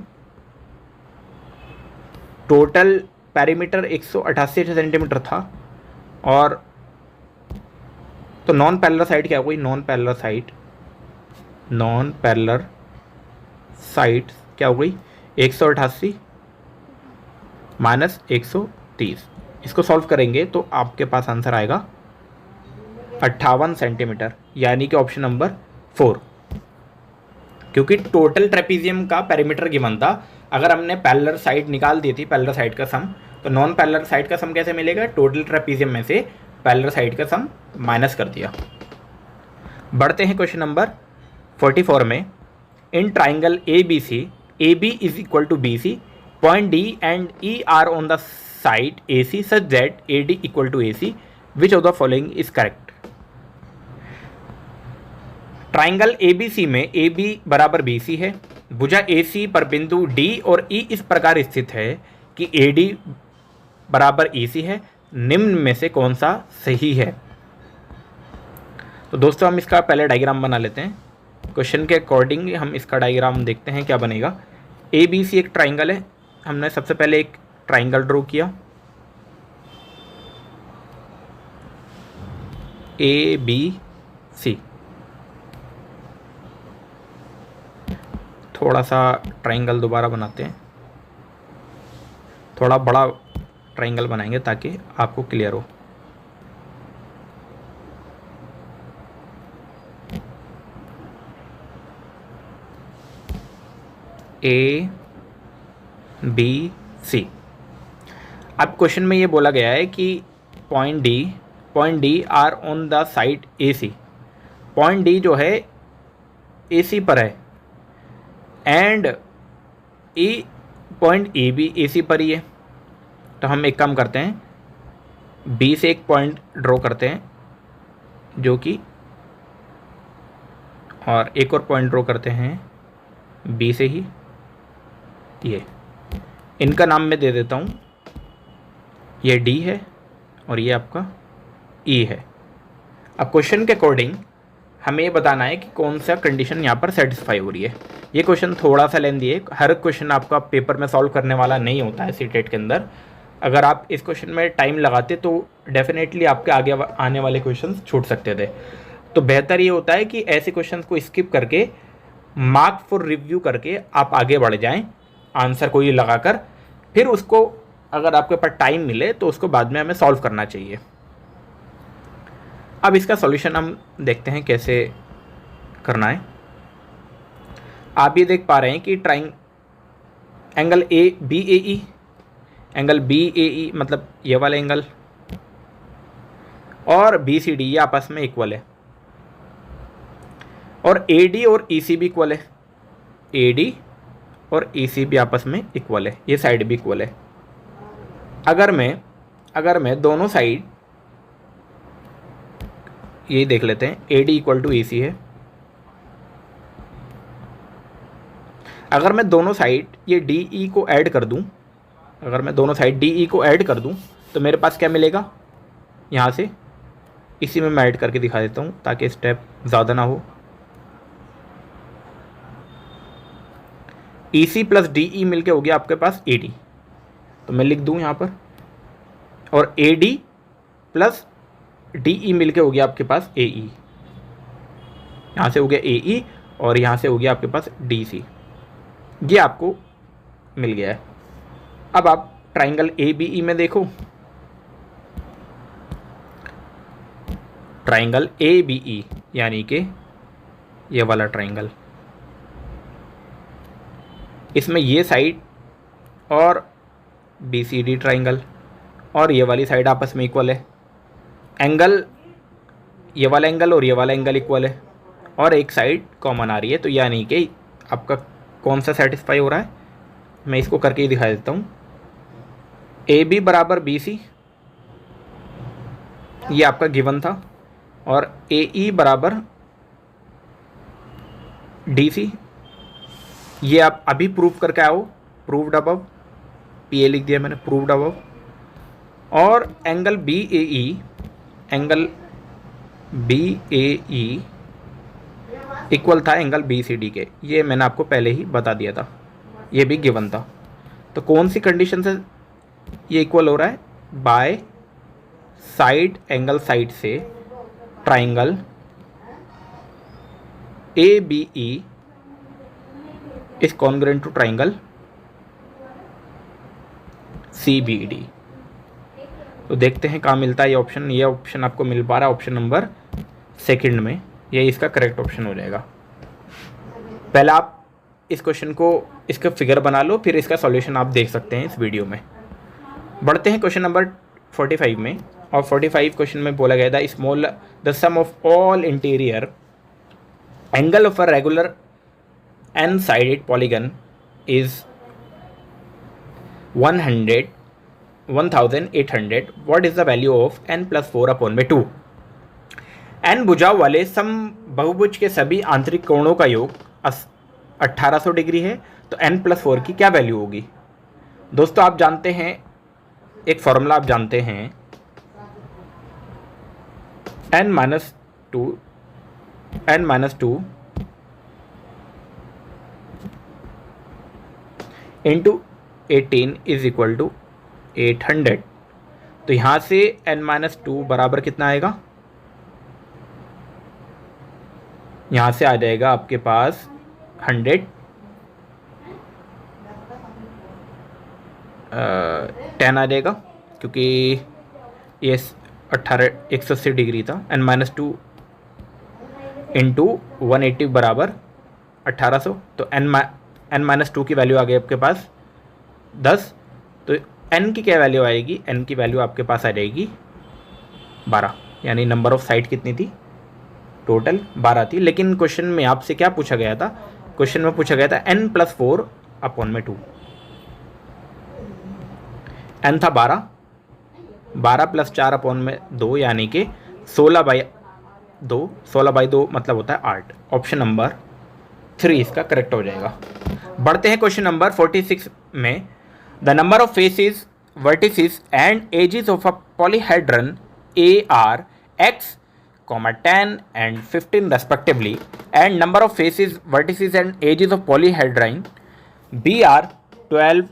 टोटल पेरीमीटर 188 सेंटीमीटर था, और तो नॉन पैरेलल साइड क्या हुई, नॉन पैरेलल साइड क्या हो गई, 188 माइनस 130। इसको सॉल्व करेंगे तो आपके पास आंसर आएगा 58 सेंटीमीटर, यानी कि ऑप्शन नंबर 4। क्योंकि टोटल ट्रेपीजियम का पेरीमीटर गिवन था, अगर हमने पैरेलल साइड निकाल दी थी, पैरेलल साइड का सम, तो नॉन पैरेलल साइड का सम कैसे मिलेगा, टोटल ट्रेपीजियम में से पैरेलल साइड का सम माइनस कर दिया। बढ़ते हैं क्वेश्चन नंबर 44 में। In triangle A B C, A B is equal to B C, point D and E are on the side A C such that A D equal to A C, which of the following is correct. Triangle A B C में A B बराबर B C है, भुजा ए सी पर बिंदु D और ई इस प्रकार स्थित है कि ए डी बराबर ई सी है, निम्न में से कौन सा सही है। तो दोस्तों हम इसका पहले डायग्राम बना लेते हैं। क्वेश्चन के अकॉर्डिंग हम इसका डायग्राम देखते हैं क्या बनेगा। ए बी सी एक ट्राइंगल है, हमने सबसे पहले एक ट्राइंगल ड्रॉ किया, ए बी सी। थोड़ा सा ट्राइंगल दोबारा बनाते हैं, थोड़ा बड़ा ट्राइंगल बनाएंगे ताकि आपको क्लियर हो। ए बी सी, अब क्वेश्चन में ये बोला गया है कि point D are on the side A C. Point D जो है ए सी पर है एंड ई पॉइंट ए भी ए सी पर ही है। तो हम एक काम करते हैं, बी से एक पॉइंट ड्रॉ करते हैं जो कि, और एक और पॉइंट ड्रॉ करते हैं बी से ही। ये इनका नाम मैं दे देता हूँ, ये डी है और ये आपका ई है। अब क्वेश्चन के अकॉर्डिंग हमें ये बताना है कि कौन सा कंडीशन यहाँ पर सेटिस्फाई हो रही है। ये क्वेश्चन थोड़ा सा लेंदी है, हर क्वेश्चन आपका पेपर में सॉल्व करने वाला नहीं होता है सीटेट के अंदर। अगर आप इस क्वेश्चन में टाइम लगाते तो डेफिनेटली आपके आगे आने वाले क्वेश्चन छूट सकते थे। तो बेहतर ये होता है कि ऐसे क्वेश्चन को स्किप करके मार्क फॉर रिव्यू करके आप आगे बढ़ जाएं, आंसर को ये लगाकर, फिर उसको अगर आपके पास टाइम मिले तो उसको बाद में हमें सॉल्व करना चाहिए। अब इसका सॉल्यूशन हम देखते हैं कैसे करना है। आप ये देख पा रहे हैं कि angle A B A E, angle B A E मतलब ये वाला एंगल, और बी सी डी ये आपस में इक्वल है, और ए डी और ई सी भी इक्वल है। ए डी और ई सी भी आपस में इक्वल है, ये साइड भी इक्वल है। अगर मैं दोनों साइड, ये देख लेते हैं, ए डी इक्वल टू ई सी है। अगर मैं दोनों साइड ये डी ई को ऐड कर दूं, अगर मैं दोनों साइड डी ई को ऐड कर दूं तो मेरे पास क्या मिलेगा, यहाँ से इसी में मैं ऐड करके दिखा देता हूँ ताकि स्टेप ज़्यादा ना हो। ई सी प्लस डी ई मिल के हो गया आपके पास ए डी, तो मैं लिख दूँ यहाँ पर, और A D plus D E मिल के हो गया आपके पास ए ई। यहाँ से हो गया ए ई और यहाँ से हो गया आपके पास डी सी, ये आपको मिल गया है। अब आप ट्राइंगल ए बी ई में देखो, ट्राइंगल ए बी ई यानी कि ये वाला ट्राइंगल, इसमें ये साइड और बी सी डी ट्राइंगल और ये वाली साइड आपस में इक्वल है। एंगल, ये वाला एंगल और ये वाला एंगल इक्वल है, और एक साइड कॉमन आ रही है। तो यानी कि आपका कौन सा सेटिस्फाई हो रहा है, मैं इसको करके ही दिखा देता हूँ। ए बी बराबर बी सी, ये आपका गिवन था, और ए ई बराबर डी सी, ये आप अभी प्रूव करके आओ, प्रूव्ड अबव, पी ए लिख दिया मैंने, प्रूव्ड अबव। और angle B A E, angle B A E equal था एंगल बी सी डी के, ये मैंने आपको पहले ही बता दिया था, ये भी गिवन था। तो कौन सी कंडीशन से ये इक्वल हो रहा है, बाय साइड, एंगल साइड से triangle A B E is congruent to triangle C B D. तो देखते हैं कहाँ मिलता है ये ऑप्शन। ये ऑप्शन आपको मिल पा रहा है ऑप्शन नंबर सेकंड में, ये इसका करेक्ट ऑप्शन हो जाएगा। पहले आप इस क्वेश्चन को, इसका फिगर बना लो, फिर इसका सॉल्यूशन आप देख सकते हैं इस वीडियो में। बढ़ते हैं क्वेश्चन नंबर 45 में, और 45 क्वेश्चन में बोला गया था small the sum of all interior angle of a regular N sided polygon is 1800, what is the value of n+4/2। n भुजाओं वाले सम बहुभुज के सभी आंतरिक कोणों का योग 1800 डिग्री है, तो n+4 की क्या वैल्यू होगी। दोस्तों आप जानते हैं, एक फॉर्मूला आप जानते हैं, n-2 into 18 is equal to 800। तो यहाँ से n-2 बराबर कितना आएगा, यहाँ से आ जाएगा आपके पास 100, 10 आ जाएगा, क्योंकि ये 180 डिग्री था। n-2 इंटू 180 बराबर 1800, तो n-2 की वैल्यू आ गई आपके पास 10, तो एन की क्या वैल्यू आएगी, एन की वैल्यू आपके पास आ जाएगी 12, यानी नंबर ऑफ साइड कितनी थी, टोटल 12 थी। लेकिन क्वेश्चन में आपसे क्या पूछा गया था, क्वेश्चन में पूछा गया था n+4 अपॉन में 2, n था 12, 12+4 अपॉन में 2 यानी कि 16/2, 16/2 मतलब होता है 8। ऑप्शन नंबर 3 इसका करेक्ट हो जाएगा। बढ़ते हैं क्वेश्चन नंबर 46 में। The number of faces, vertices and edges of a polyhedron A are x, 10 and 15 respectively, and number of faces, vertices and edges of polyhedron B are 12,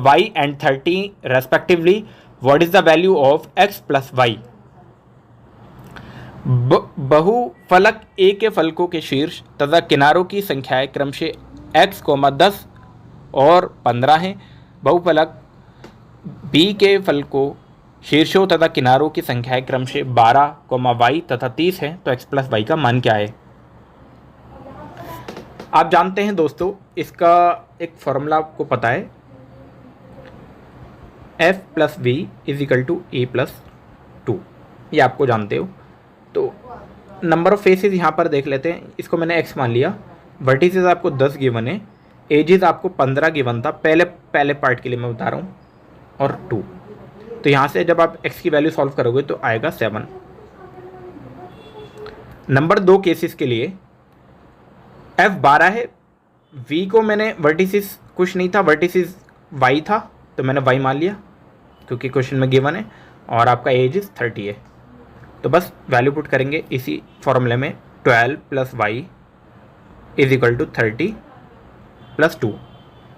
y and 30 respectively. What is the value of x plus y? बहुफलक A के फलकों के शीर्ष तथा किनारों की संख्याएं क्रमशः x, 10 और 15 हैं। बहुफलक B के फलकों शीर्षों तथा किनारों की संख्याएं क्रमशः 12, y तथा 30 है। तो x प्लस वाई का मान क्या है? आप जानते हैं दोस्तों, इसका एक फॉर्मूला आपको पता है, f plus V is equal to A plus 2, ये आपको जानते हो। तो नंबर ऑफ फेसेस यहाँ पर देख लेते हैं, इसको मैंने x मान लिया। वर्टिसेस आपको 10 गिवन है, एजेस आपको 15 गिवन था, पहले पार्ट के लिए मैं बता रहा हूँ, और 2। तो यहाँ से जब आप x की वैल्यू सॉल्व करोगे तो आएगा 7। नंबर 2 केसेस के लिए f 12 है, v को मैंने वर्टिसेस कुछ नहीं था, वर्टिसेस y था तो मैंने y मान लिया क्योंकि क्वेश्चन में गिवन है, और आपका एज 30 है। तो बस वैल्यू पुट करेंगे इसी फॉर्मूले में, 12 plus Y is equal to 30 plus 2।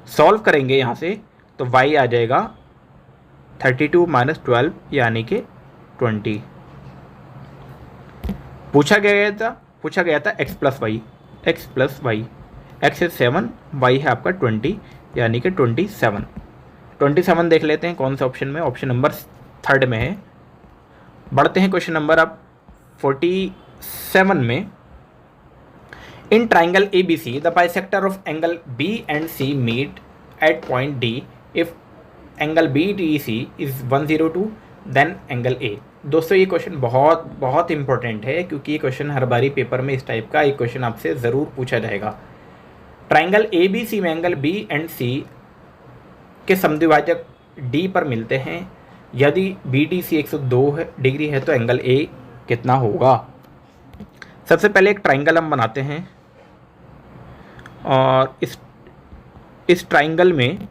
Solve करेंगे यहाँ से तो y आ जाएगा 32 माइनस 12 यानी कि 20। पूछा गया था x प्लस वाई, x है 7, y है आपका 20 यानी कि 27। 27 देख लेते हैं कौन से ऑप्शन में, ऑप्शन नंबर 3 में है। बढ़ते हैं क्वेश्चन नंबर अब 47 में। In triangle ABC the bisector of angle B and C meet at point D if angle BDC is 102 then angle A। दोस्तों ये क्वेश्चन बहुत इंपॉर्टेंट है, क्योंकि ये क्वेश्चन हर बारी पेपर में इस टाइप का एक क्वेश्चन आपसे ज़रूर पूछा जाएगा। ट्राइंगल ABC में एंगल B एंड C के समद्विभाजक D पर मिलते हैं। यदि BDC 102 डिग्री है तो एंगल A कितना होगा? सबसे पहले एक ट्राइंगल हम बनाते हैं, और इस ट्राइंगल में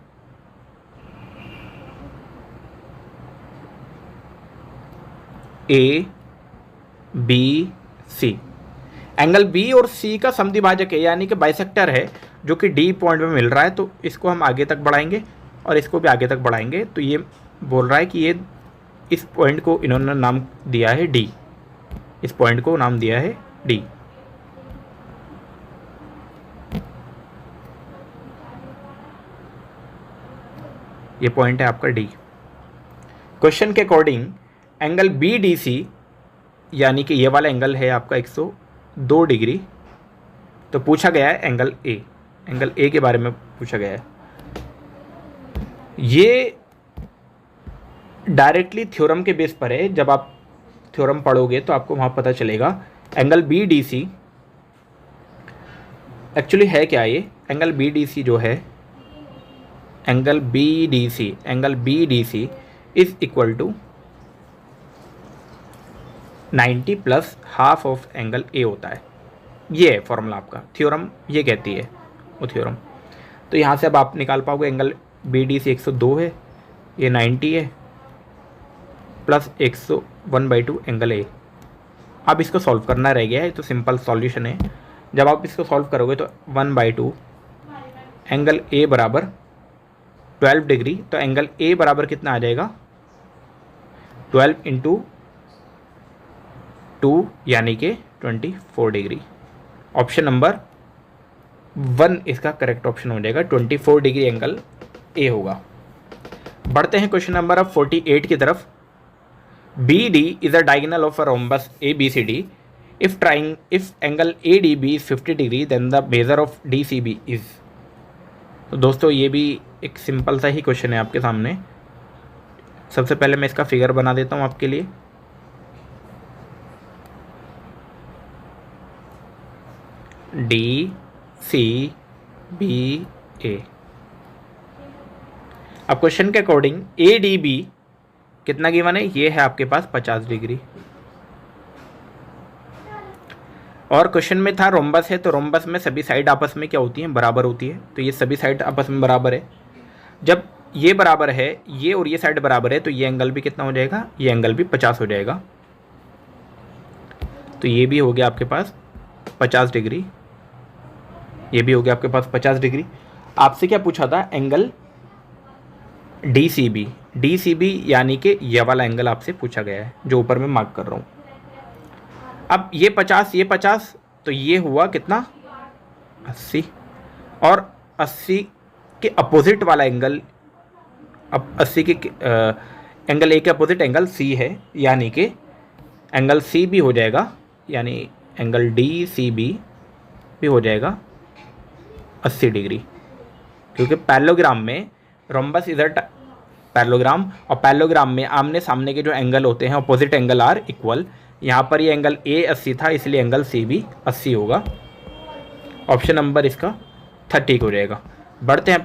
A B C, angle B और C का समद्विभाजक है, यानी कि बाइसेक्टर है, जो कि D पॉइंट में मिल रहा है। तो इसको हम आगे तक बढ़ाएंगे और इसको भी आगे तक बढ़ाएंगे। तो ये बोल रहा है कि ये इस पॉइंट को इन्होंने नाम दिया है D, इस पॉइंट को नाम दिया है D। ये पॉइंट है आपका D। क्वेश्चन के अकॉर्डिंग एंगल BDC यानी कि ये वाला एंगल है आपका 102 डिग्री। तो पूछा गया है एंगल A के बारे में पूछा गया है। ये डायरेक्टली थ्योरम के बेस पर है, जब आप थ्योरम पढ़ोगे तो आपको वहाँ पता चलेगा। एंगल BDC एक्चुअली है क्या? ये एंगल BDC जो है, angle BDC is equal to 90 plus half of angle A होता है। ये है फॉर्मूला आपका, थ्योरम ये कहती है वो थ्योरम। तो यहाँ से अब आप निकाल पाओगे एंगल BDC 102 है, ये 90 है, प्लस 101/2 एंगल A। अब इसको सॉल्व करना रह गया है, तो सिंपल सॉल्यूशन है। जब आप इसको सॉल्व करोगे तो 1/2 एंगल A बराबर 12 डिग्री। तो एंगल A बराबर कितना आ जाएगा? 12 इंटू 2 यानी कि 24 डिग्री। ऑप्शन नंबर 1 इसका करेक्ट ऑप्शन हो जाएगा, 24 डिग्री एंगल A होगा। बढ़ते हैं क्वेश्चन नंबर अब 48 की तरफ। BD is a diagonal of a rhombus ABCD. If angle ADB is 50 degree, then the measure of DCB is। तो दोस्तों ये भी एक सिंपल सा ही क्वेश्चन है आपके सामने। सबसे पहले मैं इसका फिगर बना देता हूँ आपके लिए। डी सी बी ए। अब क्वेश्चन के अकॉर्डिंग ए डी बी कितना गिवन है, ये है आपके पास 50 डिग्री। और क्वेश्चन में था रोम्बस है, तो रोम्बस में सभी साइड आपस में क्या होती हैं, बराबर होती है। तो ये सभी साइड आपस में बराबर है। जब ये बराबर है, ये और ये साइड बराबर है, तो ये एंगल भी कितना हो जाएगा, ये एंगल भी 50 हो जाएगा। तो ये भी हो गया आपके पास 50 डिग्री, ये भी हो गया आपके पास 50 डिग्री। आपसे क्या पूछा था, angle D C B. D C B यानी कि ये वाला एंगल आपसे पूछा गया है, जो ऊपर मैं मार्क कर रहा हूँ। अब ये 50, ये 50, तो ये हुआ कितना, 80। और 80 के अपोजिट वाला एंगल, अब 80 के एंगल ए के अपोजिट एंगल सी है, यानी कि एंगल सी भी हो जाएगा, यानी एंगल डी सी बी भी हो जाएगा 80 डिग्री। क्योंकि पैरेललोग्राम में रोम्बस इज अ पैरेललोग्राम, और पैरेललोग्राम में आमने सामने के जो एंगल होते हैं अपोजिट एंगल आर इक्वल। यहाँ पर ये एंगल ए 80 था, इसलिए एंगल सी भी 80 होगा। ऑप्शन नंबर इसका 30 हो जाएगा। बढ़ते हैं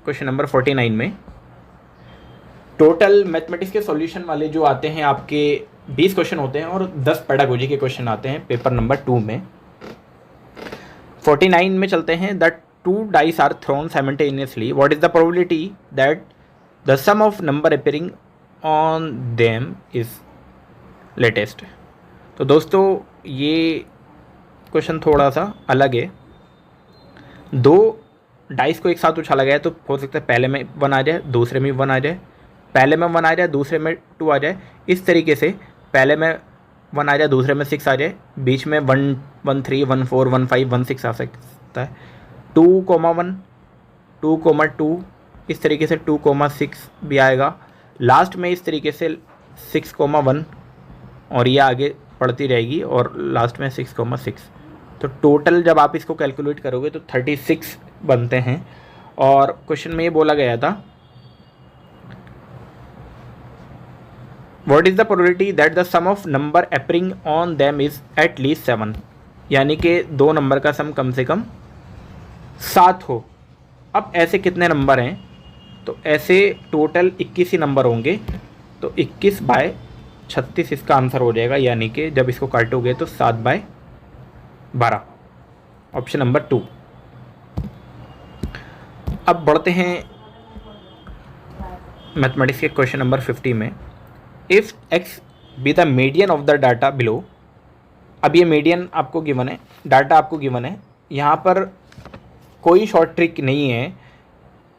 क्वेश्चन नंबर 49 में। टोटल मैथमेटिक्स के सॉल्यूशन वाले जो आते हैं आपके 20 क्वेश्चन होते हैं और 10 पेडागोजी के क्वेश्चन आते हैं पेपर नंबर 2 में। 49 में चलते हैं। The two dice are thrown simultaneously, what is the probability that the sum of number appearing on them is latest. तो दोस्तों ये क्वेश्चन थोड़ा सा अलग है। दो डाइस को एक साथ उछाला गया है, तो हो सकता है पहले में 1 आ जाए, दूसरे में 1 आ जाए, पहले में 1 आ जाए, दूसरे में 2 आ जाए। इस तरीके से पहले में 1 आ जाए, दूसरे में 6 आ जाए, बीच में 1 1 3 1 4 1 5 1 6 आ सकता है। 2,1 2,2 इस तरीके से 2,6 भी आएगा। लास्ट में इस तरीके से 6,1 और ये आगे पढ़ती रहेगी और लास्ट में 6,6। तो टोटल जब आप इसको कैलकुलेट करोगे तो 36 बनते हैं। और क्वेश्चन में ये बोला गया था, what is the probability that the sum of number appearing on them is at least 7, यानी कि 2 नंबर का सम कम से कम 7 हो। अब ऐसे कितने नंबर हैं, तो ऐसे टोटल 21 ही नंबर होंगे। तो 21/36 इसका आंसर हो जाएगा, यानी कि जब इसको काटोगे तो 7/12, ऑप्शन नंबर 2। अब बढ़ते हैं मैथमेटिक्स के क्वेश्चन नंबर 50 में। If x be the median of the data below. अब ये मीडियन आपको गिवन है, डाटा आपको गिवन है, यहाँ पर कोई शॉर्ट ट्रिक नहीं है,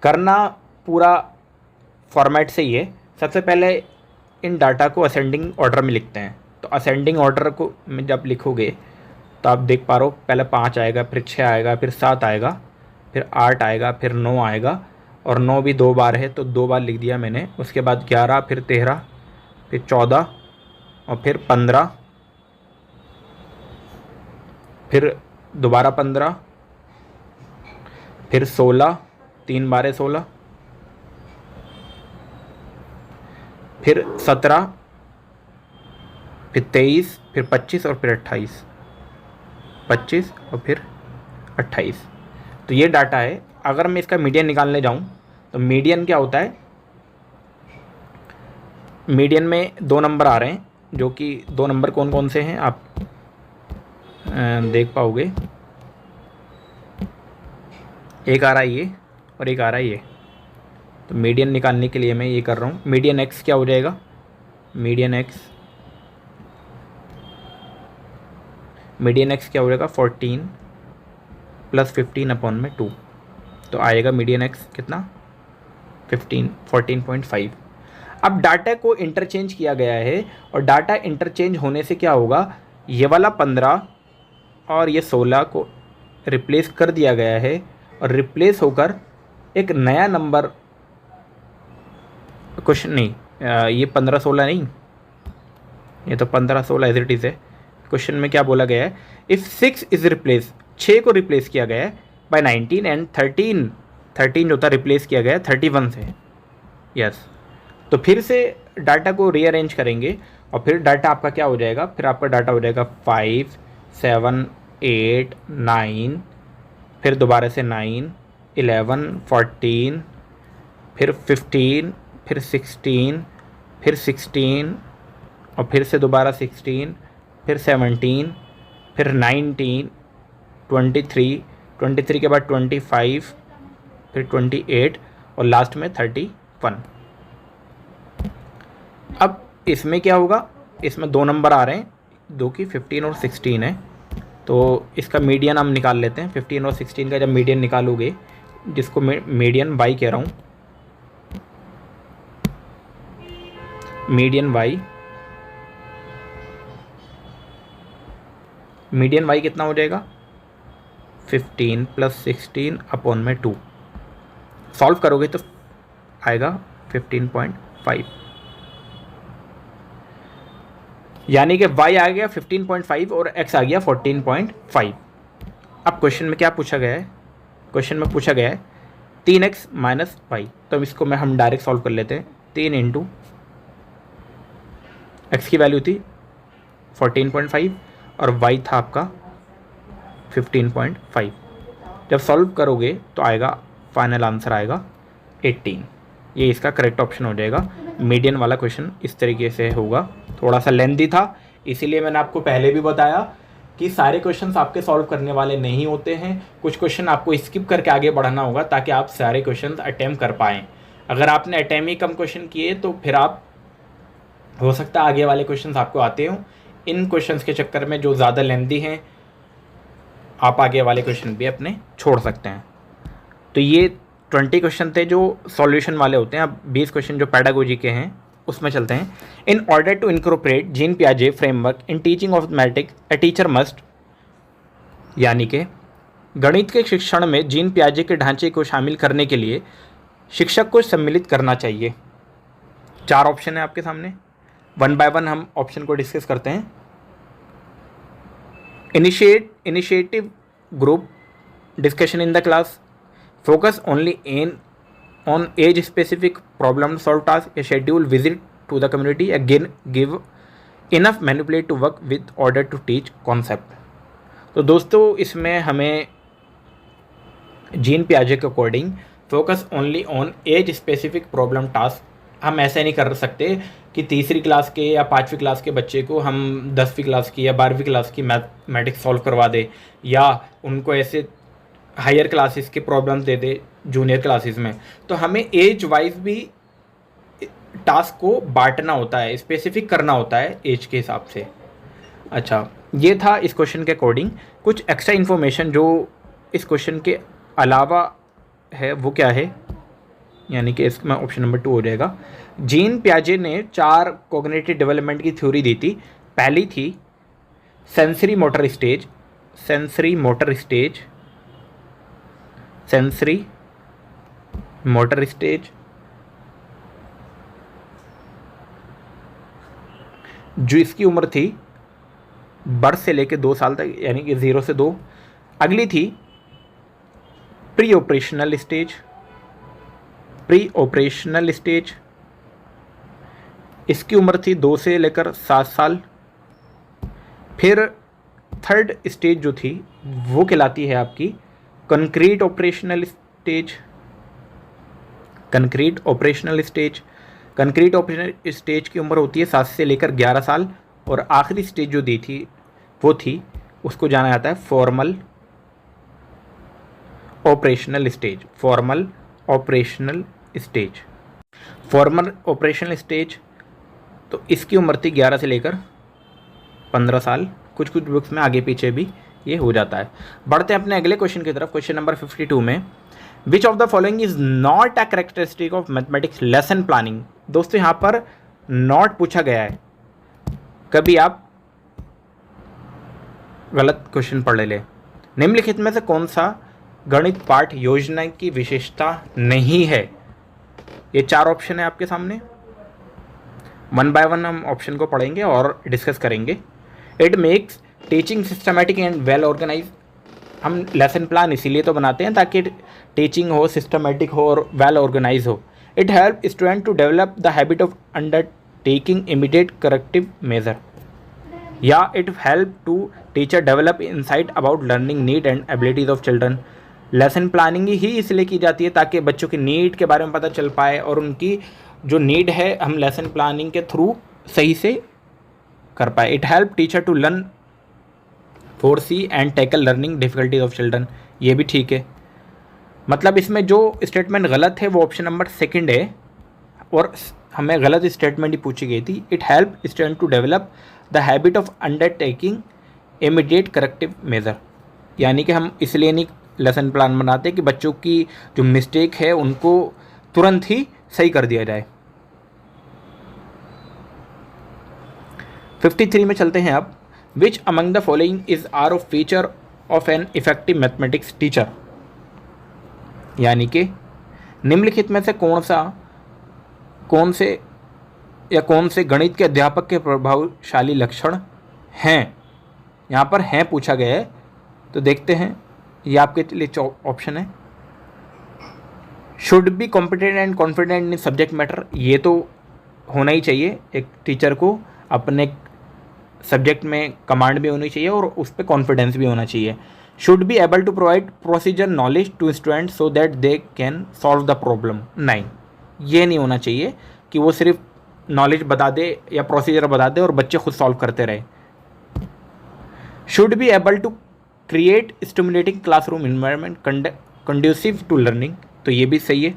करना पूरा फॉर्मेट से ही है। सबसे पहले इन डाटा को असेंडिंग ऑर्डर में लिखते हैं। तो असेंडिंग ऑर्डर को में जब लिखोगे तो आप देख पा रहे हो, पहले 5 आएगा, फिर 6 आएगा, फिर 7 आएगा, फिर 8 आएगा, फिर 9 आएगा, और 9 भी 2 बार है तो 2 बार लिख दिया मैंने। उसके बाद 11, फिर 13, फिर 14 और फिर 15, फिर दोबारा 15, फिर 16, 3 बार 16, फिर 17, फिर 23, फिर 25 और फिर 28, 25 और फिर 28। तो ये डाटा है। अगर मैं इसका मीडियन निकालने जाऊं तो मीडियन क्या होता है, मीडियन में 2 नंबर आ रहे हैं, जो कि 2 नंबर कौन कौन से हैं आप देख पाओगे। एक आ रहा है ये और एक आ रहा है ये। तो मीडियन निकालने के लिए मैं ये कर रहा हूँ। मीडियन एक्स क्या हो जाएगा, मीडियन एक्स क्या हो जाएगा 14 + 15/2। तो आएगा मीडियन एक्स कितना, 14.5। अब डाटा को इंटरचेंज किया गया है, और डाटा इंटरचेंज होने से क्या होगा, ये वाला 15 और ये 16 को रिप्लेस कर दिया गया है, और रिप्लेस होकर एक नया नंबर, क्वेश्चन नहीं, ये 15-16 नहीं, ये तो 15-16 एज इट इज़ है। क्वेश्चन में क्या बोला गया है, इफ़ 6 इज़ रिप्लेस, 6 को रिप्लेस किया गया है बाय 19 एंड 13 जो था रिप्लेस किया गया है 31 से। यस, तो फिर से डाटा को रीअरेंज करेंगे और फिर डाटा आपका क्या हो जाएगा, फिर आपका डाटा हो जाएगा 5, 7, 8, 9, फिर दोबारा से 9, 11, 14, फिर 15, फिर 16, फिर 16 और फिर से दोबारा 16, फिर 17, फिर 19, 23, 23 के बाद 25, फिर 28 और लास्ट में 31। अब इसमें क्या होगा, इसमें 2 नंबर आ रहे हैं, 2 की 15 और 16 है, तो इसका मीडियन हम निकाल लेते हैं। 15 और 16 का जब मीडियन निकालोगे, जिसको मीडियन वाई कह रहा हूँ, मीडियन वाई कितना हो जाएगा, 15 + 16 अपॉन में 2। सॉल्व करोगे तो आएगा 15.5, यानी कि y आ गया 15.5 और x आ गया 14.5। अब क्वेश्चन में क्या पूछा गया है, क्वेश्चन में पूछा गया है 3x - y, तो इसको हम डायरेक्ट सॉल्व कर लेते हैं। 3 इंटू x की वैल्यू थी 14.5 और y था आपका 15.5। जब सॉल्व करोगे तो आएगा, फाइनल आंसर आएगा 18। ये इसका करेक्ट ऑप्शन हो जाएगा। मीडियन वाला क्वेश्चन इस तरीके से होगा। थोड़ा सा लेंथी था, इसीलिए मैंने आपको पहले भी बताया कि सारे क्वेश्चंस आपके सॉल्व करने वाले नहीं होते हैं। कुछ क्वेश्चन आपको स्किप करके आगे बढ़ना होगा ताकि आप सारे क्वेश्चंस अटेम्प्ट कर पाएँ। अगर आपने अटेम्प्ट ही कम क्वेश्चन किए तो फिर आप, हो सकता है आगे वाले क्वेश्चंस आपको आते हों। इन क्वेश्चंस के चक्कर में जो ज़्यादा लेंथी हैं, आप आगे वाले क्वेश्चन भी अपने छोड़ सकते हैं। तो ये 20 क्वेश्चन थे जो सॉल्यूशन वाले होते हैं। अब 20 क्वेश्चन जो पेडागोजी के हैं उसमें चलते हैं। In order to incorporate Jean पियाजे framework in teaching of mathematics a teacher must, यानी कि गणित के शिक्षण में जीन पियाजे के ढांचे को शामिल करने के लिए शिक्षक को सम्मिलित करना चाहिए। 4 ऑप्शन है आपके सामने, 1 बाय 1 हम ऑप्शन को डिस्कस करते हैं। Initiative group discussion in the class, focus only on age specific problem solve task, a schedule visit to the community, again give enough manipulate to work with order to teach concept। तो दोस्तों इसमें हमें Jean पियाजे के according focus only on age specific problem task, हम ऐसे नहीं कर सकते कि तीसरी क्लास के या 5वीं क्लास के बच्चे को हम 10वीं क्लास की या 12वीं क्लास की मैथमेटिक्स सॉल्व करवा दे, या उनको ऐसे हायर क्लासेस के problems they they junior classes में। तो हमें एज वाइज भी टास्क को बांटना होता है, स्पेसिफिक करना होता है एज के हिसाब से। अच्छा, ये था इस क्वेश्चन के अकॉर्डिंग। कुछ एक्स्ट्रा इन्फॉर्मेशन जो इस क्वेश्चन के अलावा है वो क्या है, यानी कि इसमें ऑप्शन नंबर 2 हो जाएगा। जीन पियाजे ने 4 कॉग्निटिव डेवलपमेंट की थ्योरी दी थी। पहली थी sensory motor stage, sensory motor stage, जो इसकी उम्र थी बर्थ से लेकर 2 साल तक, यानी कि 0 से 2। अगली थी प्री ऑपरेशनल स्टेज, इसकी उम्र थी 2 से लेकर 7 साल। फिर थर्ड स्टेज जो थी वो कहलाती है आपकी कंक्रीट ऑपरेशनल स्टेज की उम्र होती है 7 से लेकर 11 साल। और आखिरी स्टेज जो दी थी वो थी, उसको जाना जाता है फॉर्मल ऑपरेशनल स्टेज। तो इसकी उम्र थी 11 से लेकर 15 साल। कुछ बुक्स में आगे पीछे भी ये हो जाता है। बढ़ते हैं अपने अगले क्वेश्चन की तरफ। क्वेश्चन नंबर 52 में, विच of the following is not a characteristic of mathematics lesson planning. दोस्तों यहाँ पर नॉट पूछा गया है, कभी आप गलत क्वेश्चन पढ़ ले। निम्नलिखित में से कौन सा गणित पाठ योजना की विशेषता नहीं है? ये 4 ऑप्शन है आपके सामने। 1 बाय 1 हम ऑप्शन को पढ़ेंगे और डिस्कस करेंगे। It makes teaching systematic and well organize. हम लेसन प्लान इसीलिए तो बनाते हैं ताकि टीचिंग हो, सिस्टमेटिक हो और वेल ऑर्गेनाइज हो। It help student to develop the habit of undertaking immediate corrective measure, या it help to teacher develop insight about learning need and abilities of children. Lesson planning ही इसलिए की जाती है ताकि बच्चों की नीड के बारे में पता चल पाए और उनकी जो नीड है हम लेसन प्लानिंग के थ्रू सही से कर पाए। It help teacher to learn foresee and tackle learning difficulties of children, ये भी ठीक है। मतलब इसमें जो स्टेटमेंट गलत है वो ऑप्शन नंबर सेकंड है और हमें गलत स्टेटमेंट ही पूछी गई थी। It help student to develop the habit of undertaking immediate corrective measure, यानी कि हम इसलिए नहीं लेसन प्लान बनाते कि बच्चों की जो मिस्टेक है उनको तुरंत ही सही कर दिया जाए। 53 में चलते हैं अब। Which among the following is are of feature of an effective mathematics teacher, यानी कि निम्नलिखित में से कौन से गणित के अध्यापक के प्रभावशाली लक्षण हैं। यहाँ पर हैं पूछा गया है, तो देखते हैं। ये आपके लिए ऑप्शन है। Should be competent and confident in subject matter, ये तो होना ही चाहिए। एक टीचर को अपने सब्जेक्ट में कमांड भी होनी चाहिए और उस पर कॉन्फिडेंस भी होना चाहिए। Should be able to provide procedure knowledge to student so that they can solve the problem. नहीं, ये नहीं होना चाहिए कि वो सिर्फ नॉलेज बता दे या प्रोसीजर बता दे और बच्चे खुद सॉल्व करते रहे। Should be able to create stimulating classroom environment conducive to learning, तो ये भी सही है।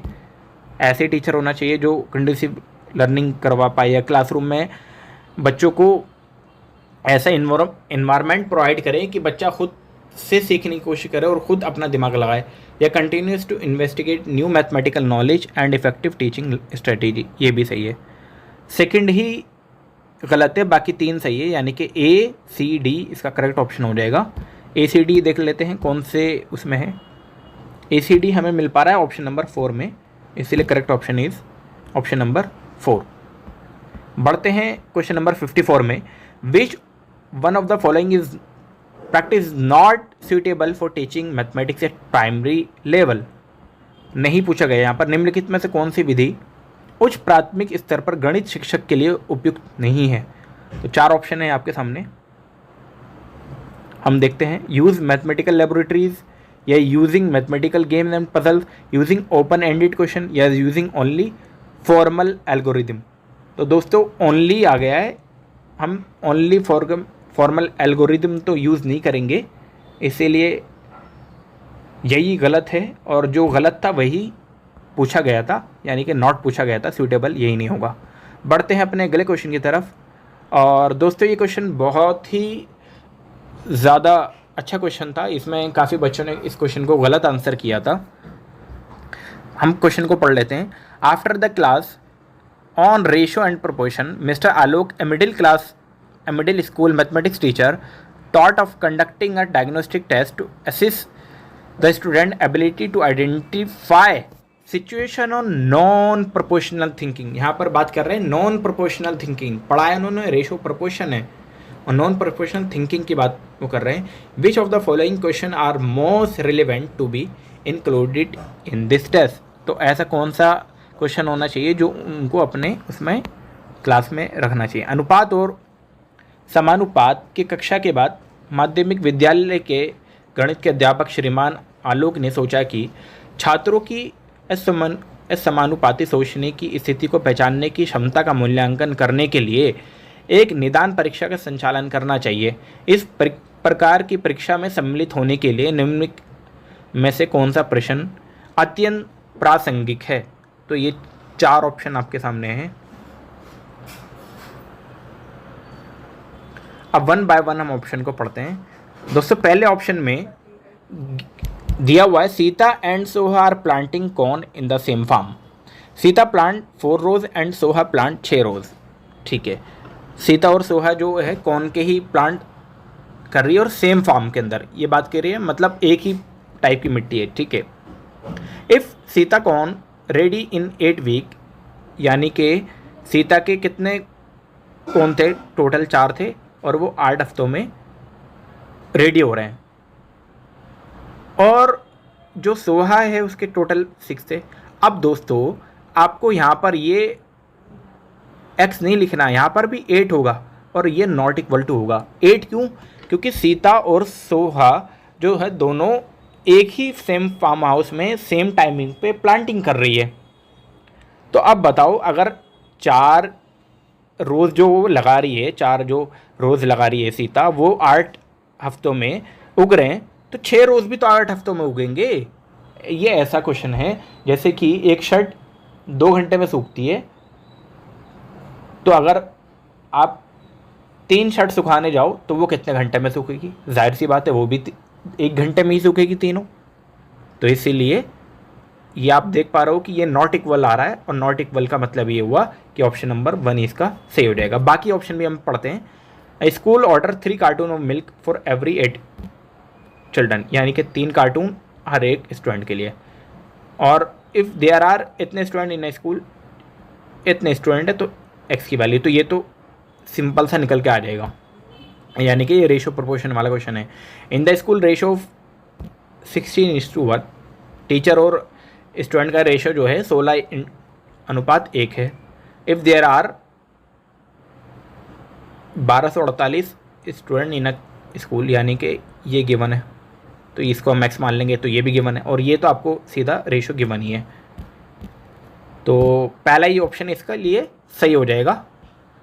ऐसे टीचर होना चाहिए जो कंड्यूसिव लर्निंग करवा पाए या क्लासरूम में बच्चों को ऐसा इन्वायरमेंट प्रोवाइड करें कि बच्चा खुद से सीखने की कोशिश करे और ख़ुद अपना दिमाग लगाए। या continuous to investigate new mathematical knowledge and effective teaching strategy, ये भी सही है। सेकंड ही गलत है, बाकी तीन सही है, यानी कि ए सी डी इसका करेक्ट ऑप्शन हो जाएगा। ए सी डी देख लेते हैं कौन से उसमें है। ए सी डी हमें मिल पा रहा है ऑप्शन नंबर 4 में, इसीलिए correct option is option number 4। बढ़ते हैं क्वेश्चन नंबर 54 में। विच one of the following is practice not suitable for teaching mathematics eight primary level, नहीं पूछा गया यहाँ पर। निम्नलिखित में से कौन सी विधि उच्च प्राथमिक स्तर पर गणित शिक्षक के लिए उपयुक्त नहीं है। तो 4 ऑप्शन है आपके सामने, हम देखते हैं। यूज़ मैथमेटिकल लेबोरेटरीज, या using mathematical games and puzzles, using open ended question, या यूजिंग ओनली फॉर्मल एल्गोरिदम। तो दोस्तों ओनली आ गया है, हम ओनली फॉर्मल एल्गोरिदम तो यूज़ नहीं करेंगे, इसीलिए यही गलत है और जो गलत था वही पूछा गया था, यानी कि नॉट पूछा गया था, सूटेबल यही नहीं होगा। बढ़ते हैं अपने अगले क्वेश्चन की तरफ। और दोस्तों ये क्वेश्चन बहुत ही ज़्यादा अच्छा क्वेश्चन था, इसमें काफ़ी बच्चों ने इस क्वेश्चन को गलत आंसर किया था। हम क्वेश्चन को पढ़ लेते हैं। After the class on ratio and proportion, mister Alok, a middle school mathematics teacher, thought of conducting a diagnostic test to assess the student ability to identify situation on non proportional thinking. यहाँ पर बात कर रहे हैं non proportional thinking, पढ़ाया उन्होंने ratio proportion है और नॉन प्रोपोर्शनल थिंकिंग की बात वो कर रहे हैं। Which of the following question are most relevant to be included in this test, तो ऐसा कौन सा क्वेश्चन होना चाहिए जो उनको अपने उसमें क्लास में रखना चाहिए। अनुपात और समानुपात की कक्षा के बाद माध्यमिक विद्यालय के गणित के अध्यापक श्रीमान आलोक ने सोचा कि छात्रों की असमानुपाती सोचने की स्थिति को पहचानने की क्षमता का मूल्यांकन करने के लिए एक निदान परीक्षा का संचालन करना चाहिए। इस प्रकार की परीक्षा में सम्मिलित होने के लिए निम्न में से कौन सा प्रश्न अत्यंत प्रासंगिक है। तो ये 4 ऑप्शन आपके सामने हैं। अब 1 बाय 1 हम ऑप्शन को पढ़ते हैं। दोस्तों पहले ऑप्शन में दिया हुआ है Sita and Soha are planting corn in the same farm. Sita plant 4 rows and Soha plant 6 rows. ठीक है, सीता और सोहा जो है कॉर्न के ही प्लांट कर रही है और सेम फार्म के अंदर ये बात कर रही है, मतलब एक ही टाइप की मिट्टी है। ठीक है, if Sita corn ready in 8 week, यानी कि सीता के कितने कौन थे, टोटल 4 थे और वो 8 हफ्तों में रेडी हो रहे हैं। और जो सोहा है उसके टोटल 6 थे। अब दोस्तों आपको यहाँ पर ये x नहीं लिखना है, यहाँ पर भी 8 होगा और ये नॉट इक्वल टू होगा। 8 क्यों? क्योंकि सीता और सोहा जो है दोनों एक ही सेम फार्म हाउस में सेम टाइमिंग पे प्लांटिंग कर रही है। तो अब बताओ, अगर 4 रोज़ जो वो लगा रही है, 4 जो रोज़ लगा रही है सीता, वो 8 हफ्तों में उग रहे हैं, तो 6 रोज़ भी तो 8 हफ्तों में उगेंगे। ये ऐसा क्वेश्चन है जैसे कि एक शर्ट 2 घंटे में सूखती है, तो अगर आप 3 शर्ट सुखाने जाओ तो वो कितने घंटे में सूखेगी? जाहिर सी बात है वो भी 1 घंटे में ही सूखेगी तीनों। तो इसीलिए ये आप देख पा रहे हो कि ये नॉट इक्वल आ रहा है, और नॉट इक्वल का मतलब ये हुआ कि ऑप्शन नंबर 1 इसका सही हो जाएगा। बाकी ऑप्शन भी हम पढ़ते हैं। School order 3 cartoon of milk for every 8 children, यानी कि 3 कार्टून हर एक स्टूडेंट के लिए। और इफ़ देयर आर इतने स्टूडेंट इन स्कूल, इतने स्टूडेंट है तो एक्स की वैल्यू, तो ये तो सिंपल सा निकल के आ जाएगा, यानी कि ये रेशो प्रोपोर्शन वाला क्वेश्चन है। In the school ratio of 16:1, teacher और स्टूडेंट का रेशो जो है 16:1 है। If there are 1248 student in a school, यानी कि ये गिवन है, तो इसको हम मैक्स मान लेंगे, तो ये भी गिवन है, और ये तो आपको सीधा रेशो गिवन ही है। तो पहला ही ऑप्शन इसका लिए सही हो जाएगा।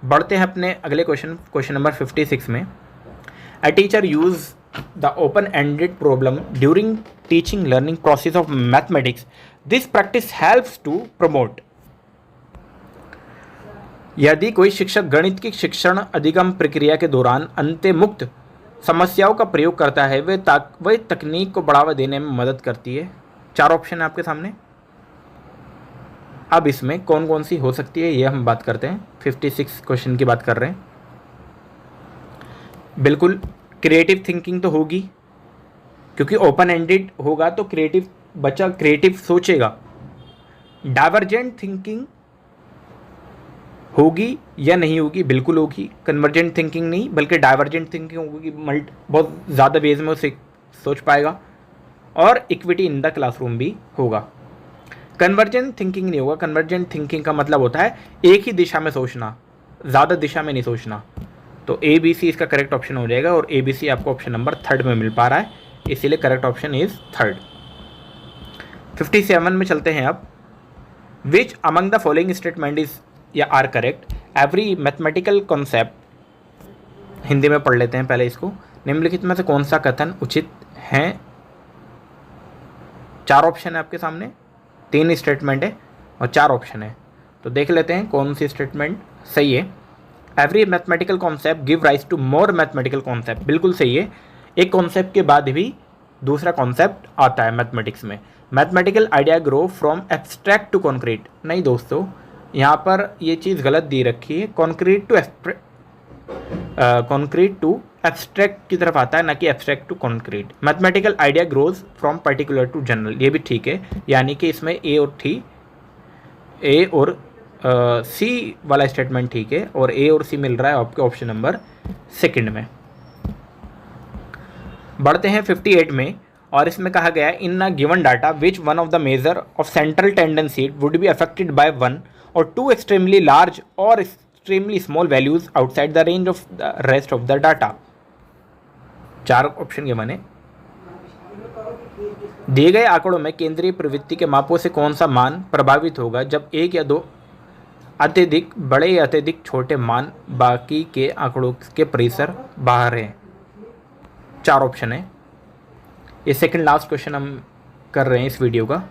बढ़ते हैं अपने अगले क्वेश्चन नंबर 56 में। A teacher use the open ended problem during teaching learning process of mathematics, this practice helps to promote. यदि कोई शिक्षक गणित की शिक्षण अधिगम प्रक्रिया के दौरान अंतर्मुक्त समस्याओं का प्रयोग करता है, वह तकनीक को बढ़ावा देने में मदद करती है। 4 ऑप्शन है आपके सामने। अब इसमें कौन कौन सी हो सकती है ये हम बात करते हैं। 56 क्वेश्चन की बात कर रहे हैं। बिल्कुल क्रिएटिव थिंकिंग तो होगी, क्योंकि ओपन एंडेड होगा तो क्रिएटिव बच्चा क्रिएटिव सोचेगा। डाइवर्जेंट थिंकिंग होगी या नहीं होगी? बिल्कुल होगी। कन्वर्जेंट थिंकिंग नहीं, बल्कि डाइवर्जेंट थिंकिंग होगी, बहुत ज़्यादा वेज में उसे सोच पाएगा। और इक्विटी इन द क्लासरूम भी होगा। कन्वर्जेंट थिंकिंग नहीं होगा। कन्वर्जेंट थिंकिंग का मतलब होता है एक ही दिशा में सोचना, ज़्यादा दिशा में नहीं सोचना। तो ए बी सी इसका करेक्ट ऑप्शन हो जाएगा, और ए बी सी आपको ऑप्शन नंबर 3 में मिल पा रहा है, इसीलिए करेक्ट ऑप्शन इज 3। 57 में चलते हैं अब। Which among the following statement is या are correct? Every mathematical concept, Hindi में पढ़ लेते हैं पहले इसको। निम्नलिखित में से कौन सा कथन उचित है? 4 ऑप्शन है आपके सामने, 3 स्टेटमेंट है और 4 ऑप्शन है, तो देख लेते हैं कौन सी स्टेटमेंट सही है। Every mathematical concept give rise to more mathematical concept, बिल्कुल सही है। एक कॉन्सेप्ट के बाद भी दूसरा कॉन्सेप्ट आता है मैथमेटिक्स में। Mathematical idea grow from abstract to concrete, नहीं दोस्तों, यहाँ पर ये चीज़ गलत दी रखी है। कॉन्क्रीट टू एब्स्ट्रैक्ट की तरफ आता है, ना कि abstract to concrete. Mathematical idea grows from particular to general, ये भी ठीक है, यानी कि इसमें ए और सी वाला स्टेटमेंट ठीक है, और ए और सी मिल रहा है आपके ऑप्शन नंबर 2 में। बढ़ते हैं 58 में, और इसमें कहा गया है in a given data which one of the measure of central tendency would be affected by 1 और 2 एक्सट्रीमली लार्ज और extremely small values outside the range of the rest of the data. 4 option के बने। दिए गए आंकड़ों में केंद्रीय प्रवृत्ति के मापों से कौन सा मान प्रभावित होगा जब 1 या 2 अत्यधिक बड़े या अत्यधिक छोटे मान बाकी के आंकड़ों के परिसर बाहर हैं? 4 ऑप्शन है। ये सेकंड लास्ट क्वेश्चन हम कर रहे हैं इस वीडियो का।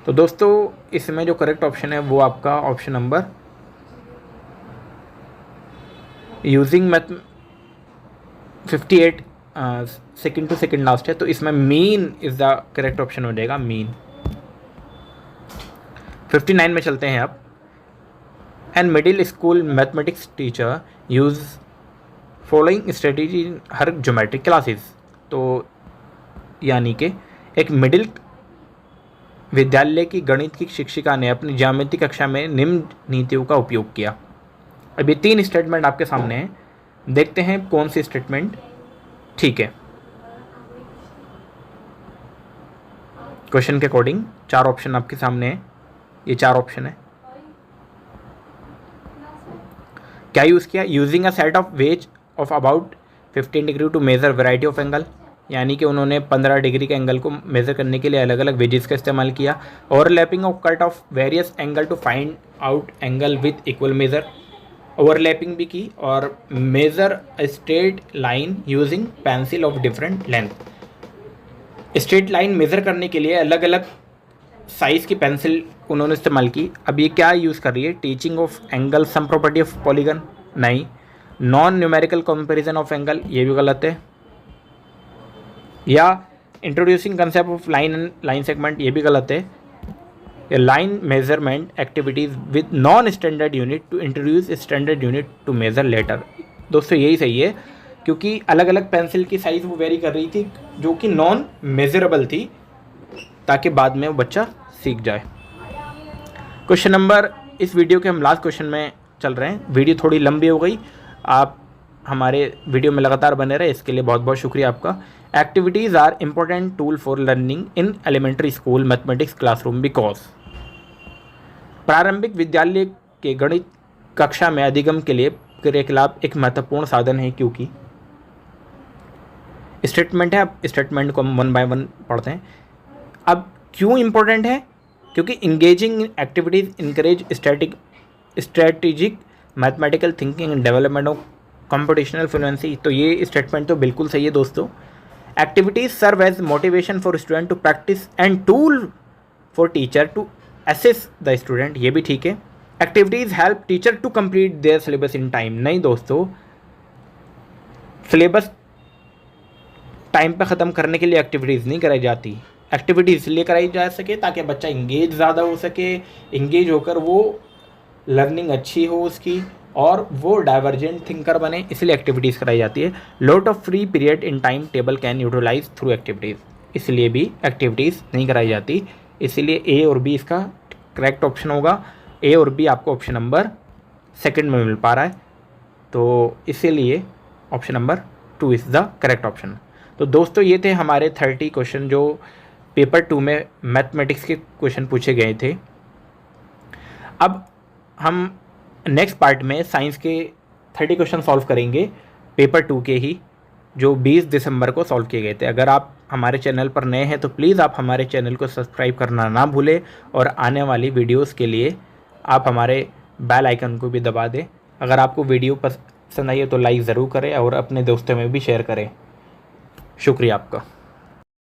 तो दोस्तों इसमें जो करेक्ट ऑप्शन है वो आपका option number using math 58 second to second last है, तो इसमें mean is the correct option हो जाएगा, मीन। 59 में चलते हैं अब। And middle school mathematics teacher use following strategy in her geometric classes, तो यानी कि एक मिडिल विद्यालय की गणित की शिक्षिका ने अपनी ज्यामिति कक्षा में निम्न नीतियों का उपयोग किया। अभी 3 स्टेटमेंट आपके सामने हैं, देखते हैं कौन सी स्टेटमेंट ठीक है। क्वेश्चन के अकॉर्डिंग 4 ऑप्शन आपके सामने हैं। ये 4 ऑप्शन है। क्या यूज़ किया? Using a set of wedge of about 15 degree to measure variety of angle, यानी कि उन्होंने 15 डिग्री के एंगल को मेज़र करने के लिए अलग अलग वेजेस का इस्तेमाल किया। Overlapping of cut of various angle to find out angle with equal measure, overlapping भी की। और measure straight line using pencil of different length, straight line measure करने के लिए अलग अलग साइज़ की पेंसिल उन्होंने इस्तेमाल की। अब ये क्या यूज़ कर रही है? Teaching of angle sum property of polygon, नहीं। Non numerical comparison of angle, ये भी गलत है। या introducing concept of line and line segment, ये भी गलत है। या line measurement activities with non standard unit to introduce standard unit to measure later. दोस्तों यही सही है, क्योंकि अलग अलग पेंसिल की साइज़ वो वेरी कर रही थी जो कि नॉन मेजरेबल थी, ताकि बाद में वो बच्चा सीख जाए। क्वेश्चन नंबर, इस वीडियो के हम लास्ट क्वेश्चन में चल रहे हैं। वीडियो थोड़ी लंबी हो गई, आप हमारे वीडियो में लगातार बने रहे, इसके लिए बहुत बहुत शुक्रिया आपका। Activities are important tool for learning in elementary school mathematics classroom because, प्रारंभिक विद्यालय के गणित कक्षा में अधिगम के लिए क्रियाकलाप एक महत्वपूर्ण साधन है, क्योंकि स्टेटमेंट है। अब स्टेटमेंट को हम 1 बाय 1 पढ़ते हैं। अब क्यों इम्पोर्टेंट है? क्योंकि engaging activities encourage strategic mathematical thinking and development of computational fluency. तो ये स्टेटमेंट तो बिल्कुल सही है दोस्तों। Activities serve as motivation for student to practice and tool for teacher to assess the student, ये भी ठीक है। Activities help teacher to complete their syllabus in time, नहीं दोस्तों, सिलेबस टाइम पे ख़त्म करने के लिए एक्टिविटीज़ नहीं कराई जाती। एक्टिविटीज़ इसलिए कराई जा सके ताकि बच्चा इंगेज ज़्यादा हो सके, इंगेज होकर वो लर्निंग अच्छी हो उसकी, और वो डाइवर्जेंट थिंकर बने, इसलिए एक्टिविटीज़ कराई जाती है। Lot of free period in time table can utilize through activities, इसलिए भी एक्टिविटीज़ नहीं कराई जाती। इसलिए ए और बी इसका करेक्ट ऑप्शन होगा। ए और बी आपको ऑप्शन नंबर 2 में मिल पा रहा है, तो इसीलिए option number 2 is the correct option. तो दोस्तों ये थे हमारे 30 क्वेश्चन जो पेपर 2 में मैथमेटिक्स के क्वेश्चन पूछे गए थे। अब हम नेक्स्ट पार्ट में साइंस के 30 क्वेश्चन सॉल्व करेंगे, पेपर 2 के ही, जो 20 दिसंबर को सॉल्व किए गए थे। अगर आप हमारे चैनल पर नए हैं तो प्लीज़ आप हमारे चैनल को सब्सक्राइब करना ना भूलें, और आने वाली वीडियोस के लिए आप हमारे बेल आइकन को भी दबा दें। अगर आपको वीडियो पसंद आई है तो लाइक ज़रूर करें और अपने दोस्तों में भी शेयर करें। शुक्रिया आपका।